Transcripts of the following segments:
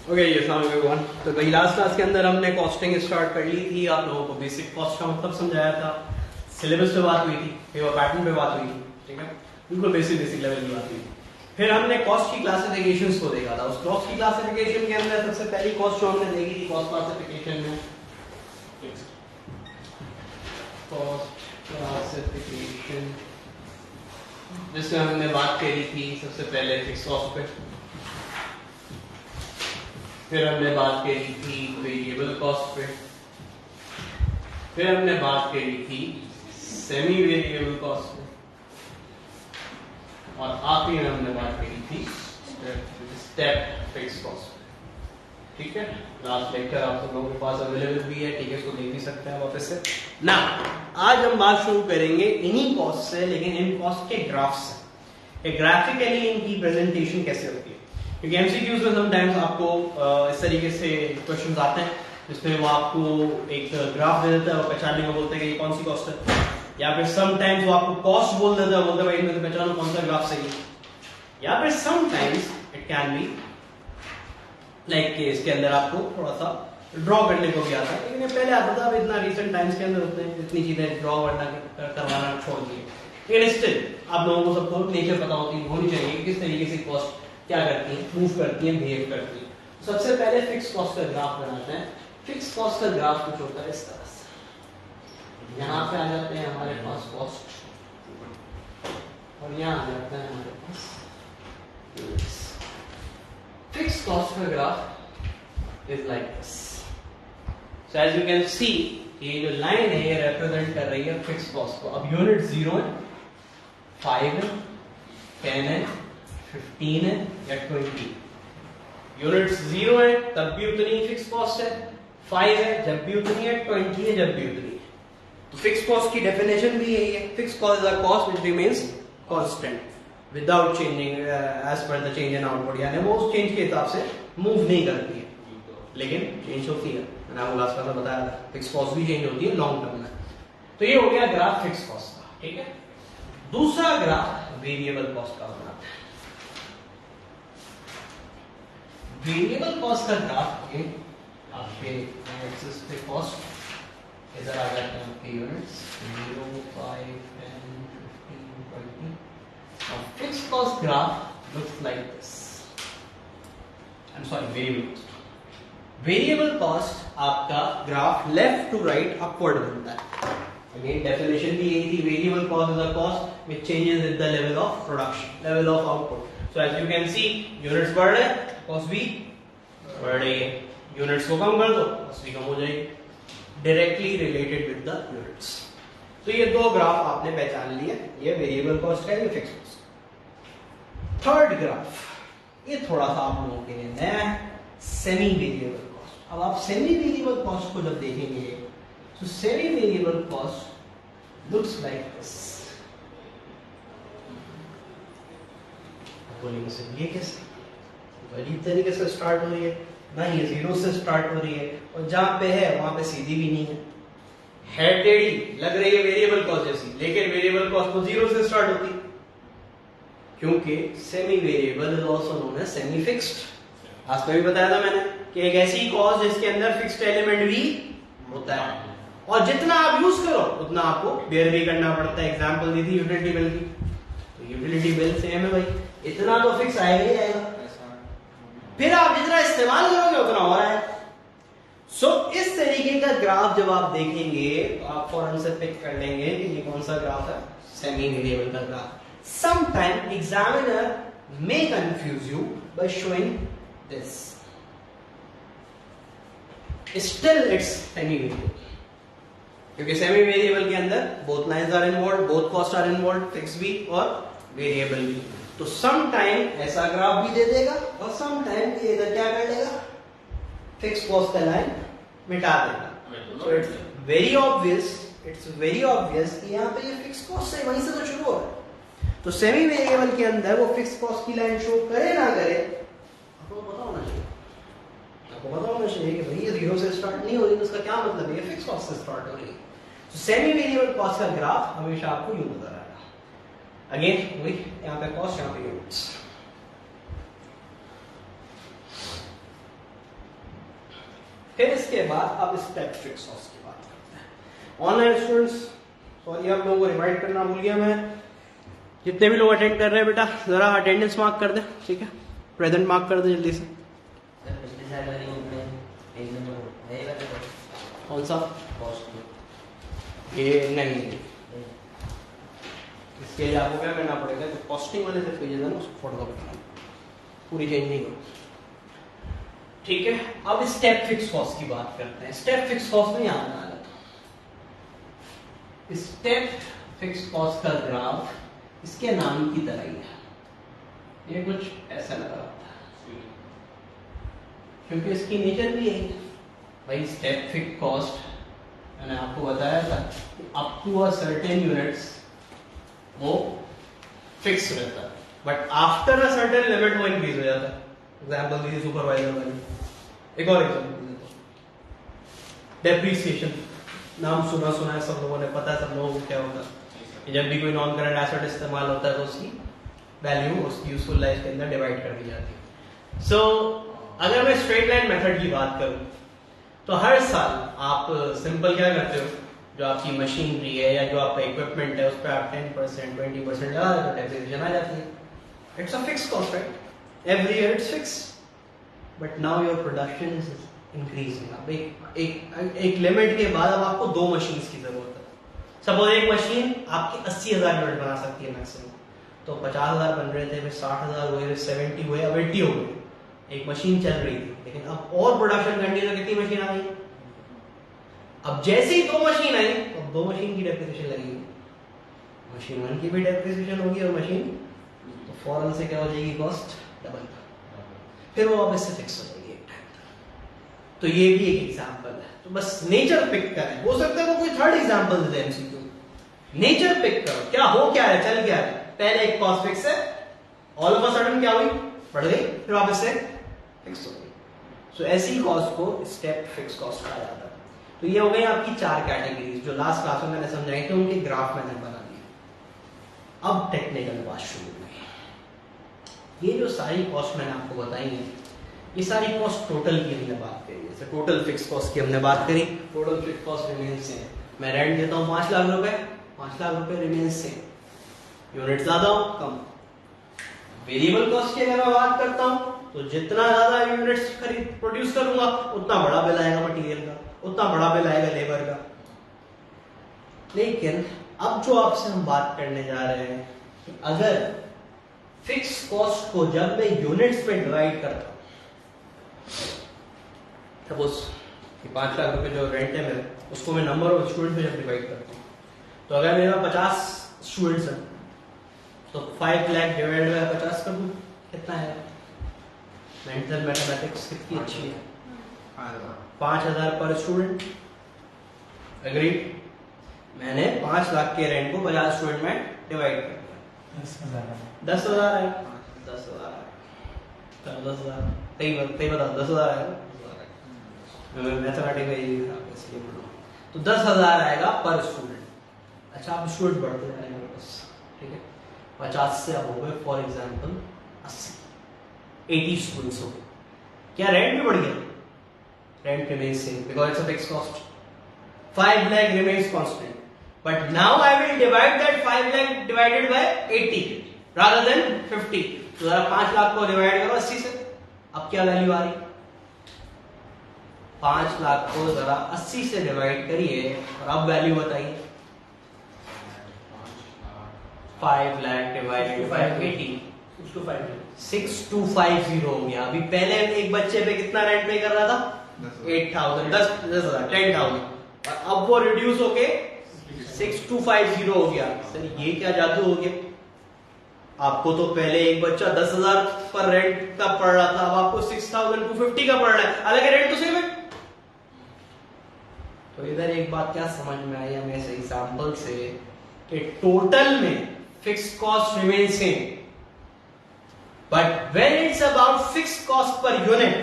Okay ये everyone. तो भाई लास्ट क्लास के अंदर हमने कॉस्टिंग स्टार्ट कर ली थी। आप लोगों को बेसिक कॉस्ट का मतलब समझाया था, सिलेबस पे बात हुई थी, पेपर पैटर्न पे बात हुई थी, ठीक है, बिल्कुल बेसिक लेवल की बात हुई। फिर हमने कॉस्ट की क्लासिफिकेशंस को देखा था। उस कॉस्ट की क्लासिफिकेशन के अंदर सबसे पहली कॉस्ट जो हमने देखी थी कॉस्ट क्लासिफिकेशन में, कॉस्ट क्लासिफिकेशन जिसमें हमने बात करी थी सबसे पहले फिक्स कॉस्ट पे, फिर हमने बात करी थी वेरिएबल कॉस्ट पे, फिर हमने बात करी थी सेमी वेरिएबल कॉस्ट पे, और आखिरी में हमने बात करी थी स्टेप फिक्स कॉस्ट पे। ठीक है, लास्ट लेक्चर आप सब लोगों के पास अवेलेबल भी है, ठीक है, इसको देख भी सकते हैं वापस से ना। आज हम बात शुरू करेंगे इन्हीं कॉस्ट से, लेकिन इन कॉस्ट के ग्राफ से, ग्राफिकली इनकी प्रेजेंटेशन कैसे होती है। क्योंकि एमसीक्यूज में समटाइम्स आपको इस तरीके से क्वेश्चंस आते हैं जिसमें वो आपको एक ग्राफ दे देता है और पहचानने को बोलते हैं कि ये कौन सी कॉस्ट है, या फिर समटाइम्स वो आपको कॉस्ट बोल देता है, बोलते हैं भाई इनमें से पहचानो कौन सा ग्राफ सही है, या फिर sometimes it can be like कि इसके अंदर आपको थोड़ा सा ड्रॉ करने को भी आता है। लेकिन पहले आता था, अब इतना रिसेंट टाइम्स के अंदर उतने इतनी चीजें ड्रॉ करवाना छोड़ दिए, लेकिन स्टिल आप लोगों को सबको नेचर पता होनी चाहिए कि किस तरीके से कॉस्ट क्या करती है, मूव करती है, बिहेव करती है। सबसे पहले फिक्स कॉस्ट का ग्राफ बनाते हैं। फिक्स कॉस्ट का ग्राफ कुछ होता है इस तरह से, यहाँ पे आ जाते हैं हमारे पास कॉस्ट और यहाँ आ जाता है हमारे पास यूनिट्स। फिक्स कॉस्ट का graph is like this. So as you can see ये जो लाइन है ये रिप्रेजेंट कर रही है फिक्स कॉस्ट को। अब यूनिट 0 है, 5 है, 10 है, 15 है या 20। यूनिट्स 0 है तब भी उतनी फिक्स कॉस्ट है, 5 है जब भी उतनी है, 20 है जब भी उतनी है। तो फिक्स कॉस्ट की डेफिनेशन भी यही है, fix cost is a cost which remains constant without changing as per the change in output, यानी वो उस चेंज के हिसाब से मूव नहीं करती है, लेकिन चेंज होती है। मैंने आपको लास्ट क्लास में बताया था फिक्स कॉस्ट भी चेंज होती है लॉन्ग टर्म में। तो ये हो गया ग्राफ फिक्स कॉस्ट का, ठीक है। दूसरा ग्राफ वेरिएबल कॉस्ट का बनाते हैं। वेरिएबल कॉस्ट का ग्राफ ये आपके एक्सिस पे कॉस्ट इधर आ जाते हैं आपके यूनिट्स 0, 5, 10, 15, 20। और fixed cost graph looks like this. I am sorry, variable cost. Variable cost आपका graph left to right upward बनता है। अगेन डेफिनेशन भी यही थी, variable cost is a cost which changes with the level of production, level of output. So as you can see units बढ़ रहे हैं, cost भी बढ़ रही है। यूनिट्स को कम कर दो, कॉस्ट भी कम हो जाएगी, directly related with the units. तो ये दो ग्राफ आपने पहचान लिए, ये वेरिएबल कॉस्ट है, ये फिक्स कॉस्ट। थर्ड ग्राफ ये थोड़ा सा आप लोगों के लिए नया है, सेमी वेरिएबल कॉस्ट। अब आप सेमी वेरिएबल कॉस्ट को जब देखेंगे तो semi variable cost looks like this. बोलेंगे सर ये कैसे, अजीब तरीके से स्टार्ट हो रही है ना, ये 0 से स्टार्ट हो रही है और जहां पे है वहां पे सीधी भी नहीं है टेढ़ी लग रही है वेरिएबल कॉस्ट जैसी, लेकिन वेरिएबल कॉस्ट तो 0 से स्टार्ट होती है, क्योंकि semi variable is also known as semi fixed. आज भी बताया था मैंने कि एक ऐसी कॉस्ट जिसके अंदर फिक्स्ड एलिमेंट भी होता है, और जितना आप यूज करो उतना आपको बेयर भी करना पड़ता है। एग्जांपल दी थी यूटिलिटी बिल की, तो यूटिलिटी बिल सेम है भाई, इतना तो फिक्स आएगा ही आएगा, फिर आप जितना इस्तेमाल करोगे उतना हो रहा है। सो इस तरीके का ग्राफ जब आप देखेंगे तो आप फौरन से पिक कर लेंगे कि ये कौन सा ग्राफ है, सेमी वेरिएबल का graph. Sometime examiner may confuse you by showing this, still it's semi variable, क्योंकि सेमी वेरिएबल के अंदर both lines are involve, both cost are involve, fix भी और वेरिएबल भी। तो सम टाइम ऐसा ग्राफ भी दे देगा और सम टाइम ये इधर क्या कर देगा, फिक्स कॉस्ट का लाइन मिटा देगा। तो इट्स वेरी ऑब्वियस कि यहाँ पे ये फिक्स कॉस्ट है, वहीं से तो शुरू हो रहा है। तो सेमी वेरिएबल के अंदर वो फिक्स कॉस्ट की लाइन शो करे ना करे, आपको पता होना चाहिए, कि भाई ये 0 से स्टार्ट नहीं हो रही, तो उसका क्या मतलब है, ये फिक्स कॉस्ट से स्टार्ट हो रही है। तो सेमी वेरिएबल कॉस्ट का ग्राफ हमेशा आपको यूं नजर आएगा। अगेन वही, यहाँ पे कॉस्ट, यहाँ पे यूनिट्स। फिर इसके बाद अब स्टेप फिक्स कॉस्ट की बात करते हैं। ऑनलाइन स्टूडेंट्स, सॉरी आप लोगों को रिमाइंड करना भूल गया मैं। जितने भी लोग अटेंड कर रहे हैं बेटा जरा अटेंडेंस मार्क कर दे, ठीक है, प्रेजेंट मार्क कर दे जल्दी से। कौन सा? ये नहीं, इसके लिए आपको क्या करना पड़ेगा, जो कॉस्टिंग वाले से पेजेस है ना उसको फोटो कॉपी करना, पूरी चेंज नहीं करो, ठीक है। अब स्टेप फिक्स कॉस्ट की बात करते हैं। स्टेप फिक्स कॉस्ट में यहाँ बना लेता हूं। स्टेप फिक्स कॉस्ट का ग्राफ इसके नाम की तरह ही है, ये कुछ ऐसा लगा होता है क्योंकि इसकी नेचर भी यही है भाई। स्टेप फिक्स कॉस्ट मैंने आपको बताया था up to a certain units वो फिक्स रहता है, but after a certain limit वो इंक्रीज हो जाता है। एग्जांपल दीजिए सुपरवाइजर वाली। एक और एग्जांपल देता हूं, डेप्रिसिएशन। नाम सुना है सब लोगों ने, पता है सब लोगों को क्या होता है कि जब भी कोई नॉन करंट एसेट इस्तेमाल होता है तो उसकी वैल्यू उसकी यूजफुल लाइफ के अंदर डिवाइड कर दी जाती है। सो अगर मैं स्ट्रेट लाइन मेथड की बात करूं तो हर साल आप सिंपल क्या करते हो, जो आपकी मशीनरी है या जो आपका इक्विपमेंट है उस पर आप 10% 20% लगा देते हो, डेप्रिसिएशन आ जाती है। It's a fix cost, right? Every year it's fix, but now your production is increasing. अब एक लिमिट के बाद अब आपको 2 मशीन्स की जरूरत है। सपोज एक मशीन आपकी 80,000 यूनिट बना सकती है मैक्सिमम, तो 50,000 बन रहे थे, फिर 60,000 हुए, फिर 70 हुए, अब 80 हो गए। एक मशीन चल रही थी, लेकिन अब और प्रोडक्शन करनी है तो कितनी मशीन आ गई? अब जैसे ही 2 मशीन आई तो 2 मशीन की डेप्रिसिएशन लगेगी, मशीन 1 की भी डेप्रिसिएशन होगी और मशीन, तो फौरन से क्या हो जाएगी, कॉस्ट डबल, फिर वो वापस से फिक्स हो जाएगी एक टाइम तक। तो ये भी एक एग्जांपल है। तो बस नेचर पिक करें, हो सकता है वो कोई थर्ड एग्जांपल दे दे एमसीक्यू। नेचर पिक करो, क्या हो क्या है, चल क्या है। पहले एक कॉस्ट फिक्स है, ऑल ऑफ अ सडन क्या हुई, बढ़ गई, फिर वापस से फिक्स हो गई। सो ऐसी कॉस्ट को स्टेप फिक्स कॉस्ट कहा जाता है। तो ये हो गई आपकी 4 कैटेगरीज जो लास्ट क्लास में मैंने समझाई थी, उनके ग्राफ मैंने बना दिए। अब टेक्निकल बात शुरू हुई। ये जो सारी कॉस्ट मैंने आपको बताई है, ये सारी कॉस्ट टोटल की हमने बात करी। जैसे टोटल फिक्स कॉस्ट की हमने बात करी, total fix cost remains same. मैं रेंट देता हूँ 5 लाख रुपए, 5 लाख रुपए रिमेन्स सेम। यूनिट ज्यादा हो कम। वेरिएबल कॉस्ट की अगर मैं बात करता हूँ तो जितना ज्यादा यूनिट्स खरीद प्रोड्यूस करूंगा उतना बड़ा बिल आएगा मटेरियल का, उतना बड़ा बिल आएगा लेबर का। लेकिन अब जो आपसे हम बात करने जा रहे हैं कि अगर फिक्स कॉस्ट को जब मैं यूनिट्स में डिवाइड करता हूं, सपोज 5 लाख रुपए जो रेंट है मेरा, उसको मैं नंबर ऑफ स्टूडेंट्स में जब डिवाइड करता हूं, तो अगर मेरा 50 स्टूडेंट्स हैं तो 5 लाख डिवाइड बाय 50 कर दूं, कितना है? मेंटल मैथमेटिक्स कितनी अच्छी है, 5,000 पर स्टूडेंट। एग्रीड? मैंने 5 लाख के रेंट को 50 स्टूडेंट में डिवाइड कर दिया, 10,000 है, 10,000 है, 10,000 कई बता 10,000 है, मैथमेटिक्स में इसलिए बोलो, तो 10,000 आएगा पर स्टूडेंट। अच्छा, आप स्टूडेंट बढ़ते जाएंगे बस, ठीक है, 50 से अब हो गए फॉर एग्जाम्पल 80 स्टूडेंट्स हो गए। क्या रेंट भी बढ़ गया? Rent remains same because it's a fixed cost. 5 lakh remains constant, but now I will divide that 5 lakh divided by 80 rather than 50। तो जरा 5 लाख को डिवाइड करो 80 से, अब क्या वैल्यू आ रही? 5 लाख को जरा 80 से डिवाइड करिए और अब वैल्यू बताइए। 5 लाख डिवाइडेड बाय 80, 6250 हो गया। अभी पहले एक बच्चे पे कितना रेंट पे कर रहा था? 8,000, 10,000, 10,000, और अब वो रिड्यूस होके 6250 हो गया। सर ये क्या जादू हो गया? आपको तो पहले एक बच्चा 10,000 पर रेंट का पड़ रहा था, अब आपको 6,250 का पड़ रहा है, हालांकि रेंट तो सेम है। तो इधर एक बात क्या समझ में आई हमें इस एग्जांपल से कि टोटल में fixed cost remain same, but when it's about fixed cost per unit,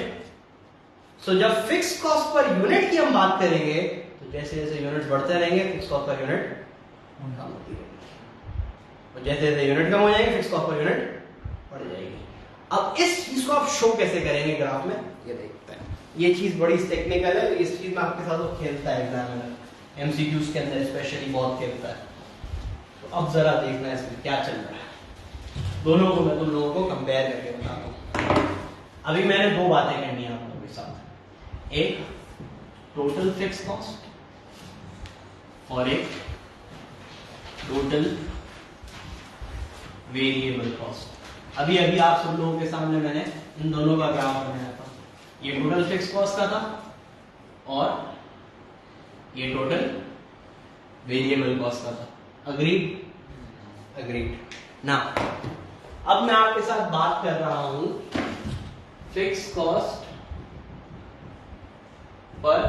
so जब फिक्स्ड कॉस्ट पर यूनिट की हम बात करेंगे तो जैसे जैसे यूनिट्स बढ़ते रहेंगे फिक्स्ड कॉस्ट पर यूनिट कम होती रहेगी, और जैसे जैसे यूनिट कम हो जाएंगे फिक्स्ड कॉस्ट पर यूनिट बढ़ जाएगी। अब इस चीज को आप शो कैसे करेंगे ग्राफ में, ये देखते हैं। ये चीज बड़ी टेक्निकल है, इस चीज में आपके साथ वो खेलता है एग्जामिनर, एमसीक्यूज के अंदर स्पेशली बहुत खेलता है। तो अब जरा देखना इसमें क्या चल रहा है, दोनों को मैं तुम लोगों को कंपेयर करके बताता हूँ। अभी मैंने दो बातें करनी है आप लोगों के साथ, एक टोटल फिक्स कॉस्ट और एक टोटल वेरिएबल कॉस्ट। अभी अभी आप सब लोगों के सामने मैंने इन दोनों का ग्राफ बनाया था, ये टोटल फिक्स कॉस्ट का था और ये टोटल वेरिएबल कॉस्ट का था। अग्रीड? अग्रीड ना। अब मैं आपके साथ बात कर रहा हूं फिक्स कॉस्ट पर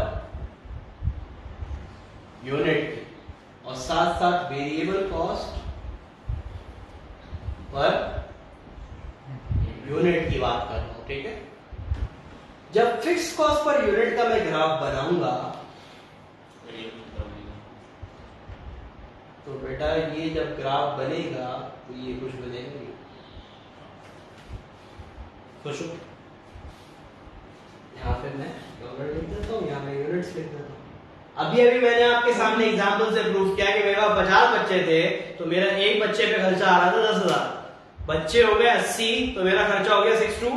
यूनिट की और साथ साथ वेरिएबल कॉस्ट पर यूनिट की बात कर रहा हूं, ठीक है। जब फिक्स कॉस्ट पर यूनिट का मैं ग्राफ बनाऊंगा तो बेटा ये जब ग्राफ बनेगा तो ये कुछ बनेगा, खुश हो? यहाँ पे मैं डॉलर लिख देता हूँ, यहाँ पे यूनिट्स लिख देता हूँ। अभी अभी मैंने आपके सामने एग्जांपल से प्रूव किया कि मेरे पास 50 बच्चे थे तो मेरा एक बच्चे पे खर्चा आ रहा था 10,000, बच्चे हो गए 80 तो मेरा खर्चा हो गया 6 2।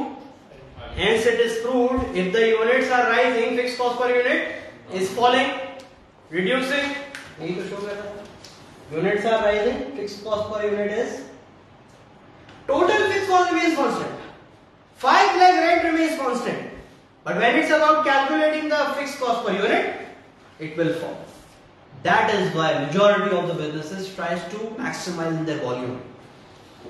Hence it is proved if the units are rising, fixed cost per unit is falling, reducing. यही तो शो कर रहा था। Units are rising, fixed cost per unit is total fixed cost remains constant. 5 lakh rent remains constant. But when it's about calculating the fixed cost per unit, it will fall. That is why majority of the businesses tries to maximize their volume.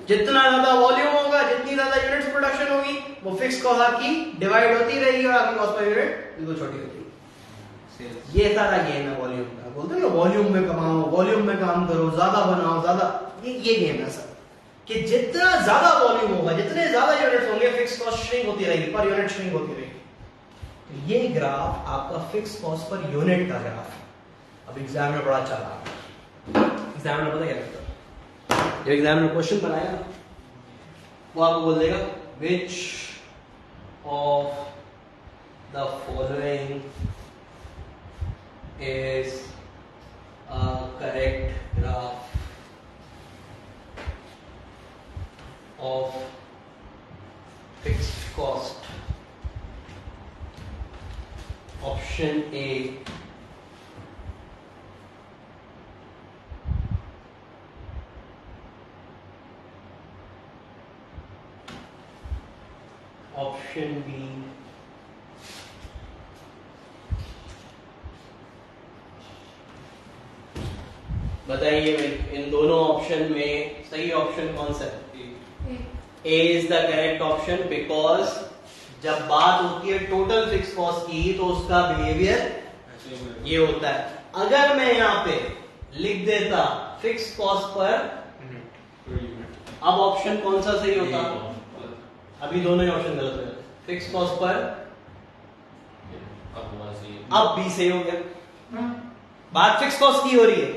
जितना ज्यादा volume होगा, जितनी ज्यादा units production होगी, वो fix cost आपकी divide होती रहेगी और आपकी कॉस्ट पर यूनिट बिल्कुल छोटी होती है। ये सारा गेम है वॉल्यूम का। बोलते हैं ना वॉल्यूम में कमाओ, वॉल्यूम में काम करो, ज्यादा बनाओ, ज्यादा, ये गेम है सर। कि जितना ज्यादा वॉल्यूम होगा, जितने ज्यादा यूनिट्स होंगे, फिक्स कॉस्ट श्रिंक होती रहेगी, पर यूनिट श्रिंक होती रहेगी। तो ये ग्राफ आपका फिक्स कॉस्ट पर यूनिट का ग्राफ है। अब एग्जाम में बड़ा चला, एग्जाम में पता क्या करता है, जो एग्जाम में क्वेश्चन बनाएगा वो आपको बोल देगा which of the following is a correct graph of fixed cost. Option A option B बताइए इन दोनों ऑप्शन में सही ऑप्शन कौन सा है? A is the correct option, because जब बात होती है टोटल फिक्स कॉस्ट की तो उसका बिहेवियर ये होता है। अगर मैं यहाँ पे लिख देता फिक्स कॉस्ट पर, अब ऑप्शन कौन सा सही होता? अभी दोनों ही ऑप्शन गलत हो जाते। फिक्स कॉस्ट पर अब बी सही हो गया। बात फिक्स कॉस्ट की हो रही है,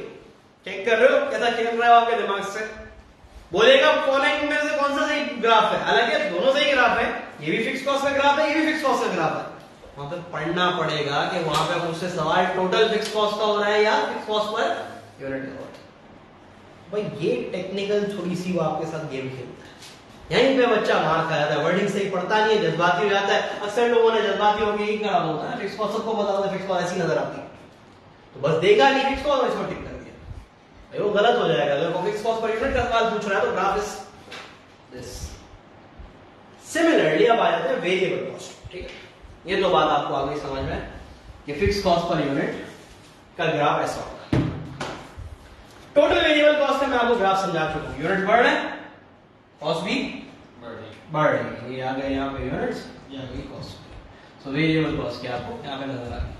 चेक कर रहे हो कैसा खेल रहा है आपके दिमाग से। बोलेगा फॉलोइंग में से कौन सा सही ग्राफ है, हालांकि दोनों सही ग्राफ है, ये भी फिक्स कॉस्ट का ग्राफ है, ये भी फिक्स कॉस्ट का ग्राफ है। वहां पे पढ़ना पड़ेगा कि वहां पे मुझसे सवाल टोटल फिक्स कॉस्ट का हो रहा है या फिक्स कॉस्ट पर यूनिट का हो रहा है। भाई ये टेक्निकल थोड़ी सी वो आपके साथ गेम खेलता है, यहीं पे बच्चा मार खा जाता है, वर्डिंग सही पढ़ता नहीं है, जज्बाती हो जाता है। अक्सर लोगों ने जज्बाती होकर यही करा होता है, फिक्स कॉस्ट सबको पता होता है, फिक्स कॉस्ट ऐसी नजर आती है तो बस देखा नहीं फिक्स कॉस्ट, इसको टिक कर दिया। भाई वो गलत हो जाएगा। अगर वो फिक्स कॉस्ट पर यूनिट का सवाल पूछ रहा है तो ग्राफ इज दिस। सिमिलरली अब आ जाते हैं वेरिएबल कॉस्ट, ठीक है। ये तो बात आपको आ गई समझ में कि फिक्स कॉस्ट पर यूनिट का ग्राफ ऐसा होगा। टोटल वेरिएबल कॉस्ट में मैं आपको ग्राफ समझा चुका हूं, यूनिट बढ़ रहे हैं, कॉस्ट भी बढ़ रही है। ये आ गए यहाँ पे यूनिट्स, ये आ गई कॉस्ट। सो वेरिएबल कॉस्ट क्या आपको यहाँ पे नजर आ गई।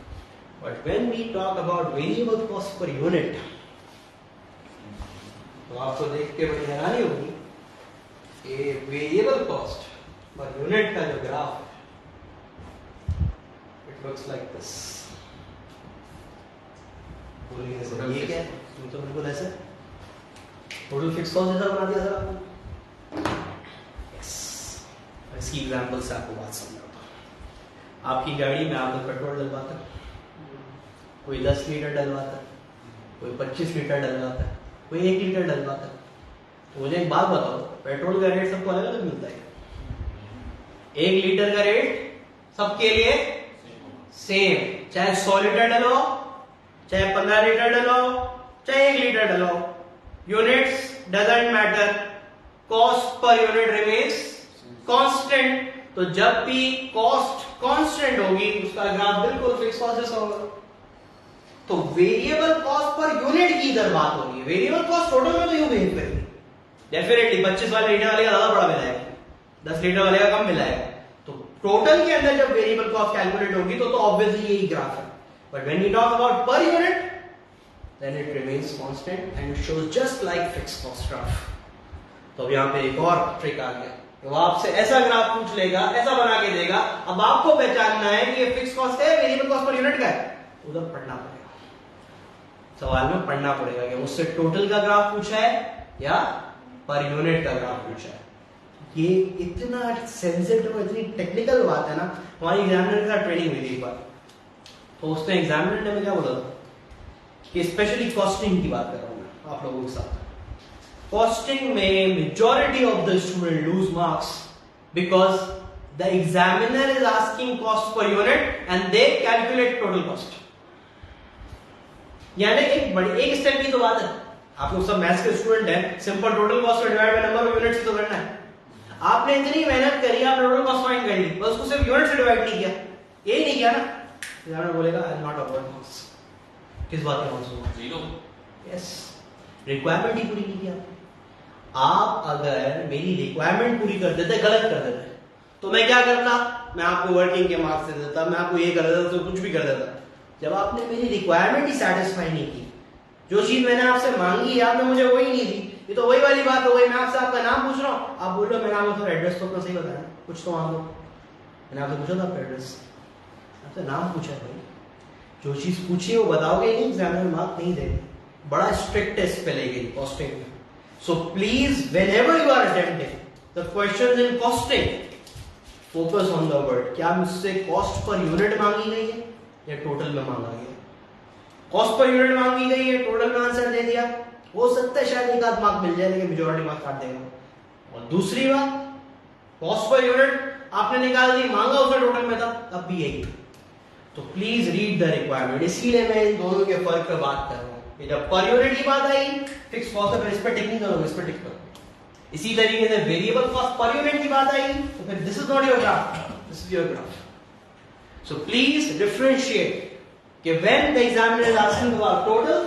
But when we talk about variable cost per unit तो आपको देख के बड़ी हैरानी होगी कि वेरिएबल कॉस्ट पर यूनिट का जो ग्राफ है इट लुक्स लाइक दिस। बोलिए सर ये क्या है? तो बिल्कुल ऐसे टोटल फिक्स कॉस्ट जैसा बना दिया सर आपको। इसकी एग्जांपल से आपको बात समझाता हूं। आपकी गाड़ी में आप पेट्रोल डलवाते हो, कोई 10 लीटर डलवाता है, कोई 25 लीटर डलवाता है, कोई 1 लीटर डलवाता है। तो मुझे एक बात बताओ, पेट्रोल का रेट सबको अलग अलग मिलता है? 1 लीटर का रेट सबके लिए सेम, चाहे 100 लीटर डलवाओ, चाहे 15 लीटर डलवाओ, चाहे 1 लीटर डलवाओ, units doesn't matter, cost per unit remains constant. तो जब भी कॉस्ट कांस्टेंट होगी उसका ग्राफ बिल्कुल फिक्स कॉस्ट जैसा होगा। तो वेरिएबल कॉस्ट पर यूनिट की इधर बात हो रही है, वेरिएबल कॉस्ट टोटल में तो यूं बिहेव करेगी डेफिनेटली। 25 वाले लीटर वाले का ज्यादा बड़ा मिलाएगा, 10 लीटर वाले का कम मिलाएगा। तो टोटल के अंदर जब वेरिएबल कॉस्ट कैलकुलेट होगी तो ऑब्वियसली यही ग्राफ है। But when we talk about per unit then it remains constant and it shows just like fixed cost graph. तो अब यहां पे एक और ट्रिक आ गया, वो आपसे ऐसा ग्राफ पूछ लेगा, ऐसा बना के देगा। अब आपको पहचानना है कि ये फिक्स्ड कॉस्ट है, वेरिएबल कॉस्ट पर यूनिट का है, उधर पढ़ना पड़ेगा, सवाल में पढ़ना पड़ेगा कि मुझसे टोटल का ग्राफ पूछा है या पर यूनिट का ग्राफ पूछा है। ये इतना सेंसिटिव, इतनी टेक्निकल बात है ना। हमारी एग्जामिनर के साथ ट्रेनिंग हुई थी एक बार, तो उसने एग्जामिनर ने क्या बोला था कि स्पेशली कॉस्टिंग की बात कर रहा हूं मैं आप लोगों के साथ। कॉस्टिंग में majority of the student lose marks because the examiner is asking cost per unit and they calculate total cost. यानी एक स्टेप की तो बात है, आप लोग सब मैथ्स के स्टूडेंट हैं, सिंपल टोटल कॉस्ट को divide by number of units तो करना है। आपने इतनी मेहनत करी, आप टोटल कॉस्ट फाइंड कर ली, बस उसको सिर्फ यूनिट से डिवाइड नहीं किया, यही नहीं किया ना, एग्जामिनर बोलेगा आई एम नॉट अबाउट मार्क्स। किस बात का मार्क्स होगा? 0। यस, रिक्वायरमेंट ही पूरी नहीं किया। आप अगर मेरी रिक्वायरमेंट पूरी कर देते, गलत कर देते, तो मैं क्या करता? मैं आपको वर्किंग के मार्क्स दे देता, मैं आपको ये कर देता, तो कुछ भी कर देता। जब आपने मेरी रिक्वायरमेंट ही सेटिस्फाई नहीं की, जो चीज मैंने आपसे मांगी आपने मुझे वही नहीं दी, ये तो वही वाली बात हो गई। मैं आपसे आपका नाम पूछ रहा हूँ, आप बोल रहे हो मेरा नाम है, एड्रेस तो अपना सही बताया, कुछ तो मांगो। मैंने आपसे पूछा था आपका एड्रेस, आपसे नाम पूछा है भाई, जो चीज पूछी है वो बताओगे नहीं, एग्जामिनर मार्क नहीं देगा। बड़ा स्ट्रिक्ट टेस्ट पे लेगी कॉस्टिंग में। So please whenever you are attempting the questions in costing, focus on the word, क्या मुझसे कॉस्ट पर यूनिट मांगी गई है या टोटल में मांगा गया? कॉस्ट पर यूनिट मांगी गई है, टोटल में आंसर दे दिया, हो सकता है शायद एक आध मार्क मिल जाए, लेकिन मेजॉरिटी मार्क काट देगा। और दूसरी बात, कॉस्ट पर यूनिट आपने निकाल दी, मांगा उसने टोटल में था, तब भी यही। तो प्लीज रीड द रिक्वायरमेंट। इसीलिए मैं इन दोनों के फर्क पर बात कर रहा हूँ। जब पर यूनिट की बात आई, फिक्स कॉस्ट पर इस पर टिक नहीं करोगे, इस पर टिक करो। इसी तरीके से वेरिएबल कॉस्ट पर यूनिट की बात आई तो फिर this is not your graph, this is your graph. So please differentiate कि when the examiner is asking about total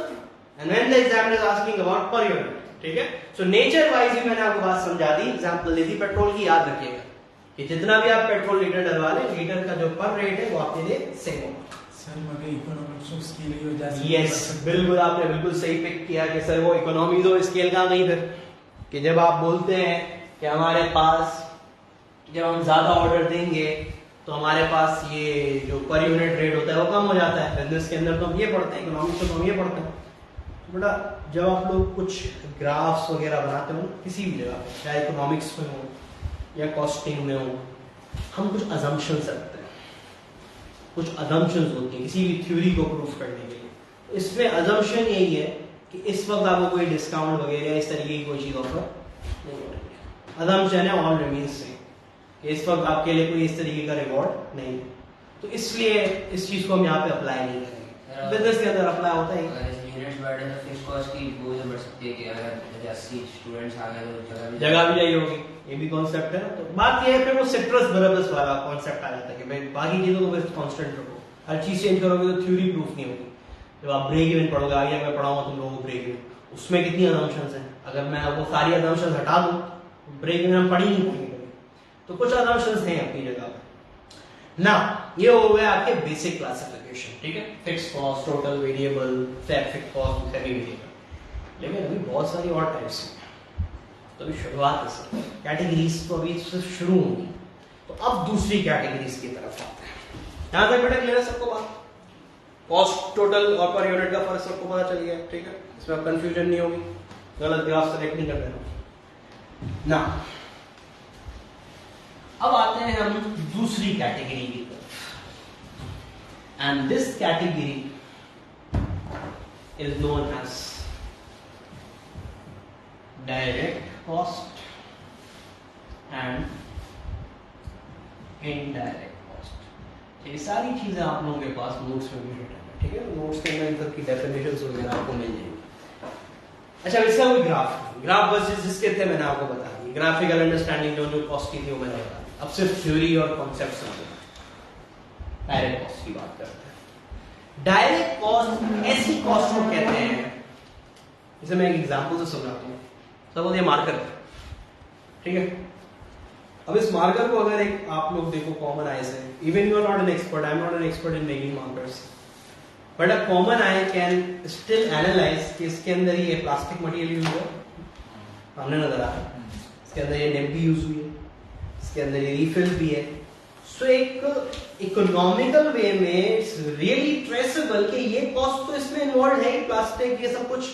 and when the examiner is asking about per unit, ठीक है? So nature wise भी मैंने आपको बात समझा दी, example दे दी petrol की, याद रखिएगा कि जितना भी आप पेट्रोल लीटर डलवा लें, लीटर का जो पर रेट है वो आपके लिए सेम होगा। सर मगर इकोनॉमिक्स स्केल ही हो जाती है। यस, बिल्कुल आपने बिल्कुल सही पिक किया कि सर वो इकोनॉमीज और स्केल का नहीं, फिर कि जब आप बोलते हैं कि हमारे पास जब हम ज्यादा ऑर्डर देंगे तो हमारे पास ये जो पर यूनिट रेट होता है वो कम हो जाता है। बिजनेस के अंदर तो हम ये पढ़ते हैं, इकोनॉमिक्स में तो हम ये पढ़ते हैं। बेटा जब आप लोग कुछ ग्राफ्स वगैरह बनाते हो किसी भी जगह पे, चाहे इकोनॉमिक्स में हो या कॉस्टिंग में हो, हम कुछ अजम्पशंस रखते हैं, कुछ अजम्पशंस होती हैं किसी भी थ्योरी को प्रूफ करने के लिए। इसमें अजम्पशन यही है कि इस वक्त आपको कोई डिस्काउंट वगैरह इस तरीके की कोई चीज ऑफर नहीं हो रही है। अजम्पशन है ऑल रिमेन्स सेम, इस वक्त आपके लिए कोई इस तरीके का रिवॉर्ड नहीं है, तो इसलिए इस चीज को हम यहाँ पे अप्लाई नहीं करेंगे। बिजनेस के अंदर अप्लाई होता है। यूनिट्स बढ़े तो फिक्स कॉस्ट की वो बढ़ सकती है कि अगर 80 स्टूडेंट्स आ गए तो जगह भी चाहिए होगी, ये भी कॉन्सेप्ट है ना। तो बात ये है फिर वो सिट्रस बरबस वाला कॉन्सेप्ट आ जाता है कि भाई बाकी चीजों को बस कांस्टेंट रखो, हर चीज चेंज करोगे तो थ्योरी प्रूफ नहीं होगी। जब आप ब्रेक इवन पढ़ोगे, आगे मैं पढ़ाऊंगा तुम लोगों को ब्रेक इवन, उसमें कितनी असम्पशंस हैं, अगर मैं आपको सारी असम्पशंस हटा दूं ब्रेक इवन हम पढ़ ही नहीं पाएंगे। तो कुछ असम्पशंस हैं अपनी जगह पे ना। ये हो गया आपके बेसिक क्लासिफिकेशन, ठीक है? Fix cost, total, variable, fix cost, semi variable. लेकिन अभी बहुत सारी और टाइप्स हैं, तो अभी शुरुआत है सर, कैटेगरीज तो अभी सिर्फ शुरू होंगी। तो अब दूसरी कैटेगरीज की तरफ आते हैं। यहां तक बेटा क्लियर है सबको बात? कॉस्ट, टोटल और पर यूनिट का फर्क सबको पता चल गया, ठीक है? इसमें अब कंफ्यूजन नहीं होगी, गलत ग्राफ सेलेक्ट नहीं कर देना ना। अब आते हैं हम दूसरी कैटेगरी की तरफ। and this category is known as direct cost and indirect cost। ये सारी चीजें आप लोगों के पास नोट्स में भी रिटन है, ठीक है? नोट्स के अंदर इन सब की डेफिनेशंस वगैरह आपको मिल जाएंगी। अच्छा, इसका कोई ग्राफ बस जिसके थे मैंने आपको बता दी, ग्राफिकल अंडरस्टैंडिंग जो कॉस्ट की थी वो मैंने बता दी। अब सिर्फ थ्योरी और कॉन्सेप्ट समझना। डायरेक्ट कॉस्ट की बात करते हैं। डायरेक्ट कॉस्ट ऐसी कॉस्ट को कहते हैं, जैसे मैं एक एग्जांपल से समझाता हूँ। सपोज ये मार्कर, ठीक है? अब इस मार्कर को अगर एक आप लोग देखो कॉमन आई से, even you are not an expert, I am not an expert in making markers, but a common eye can still analyze कि इसके अंदर ये प्लास्टिक मटेरियल यूज हुआ, हमने नजर आ रहा है, इसके अंदर ये नेप भी यूज हुई है, इसके अंदर ये रिफिल भी है। सो एक इकोनॉमिकल वे में इट्स रियली ट्रेसेबल कि ये कॉस्ट तो इसमें इन्वॉल्व है, प्लास्टिक ये सब कुछ।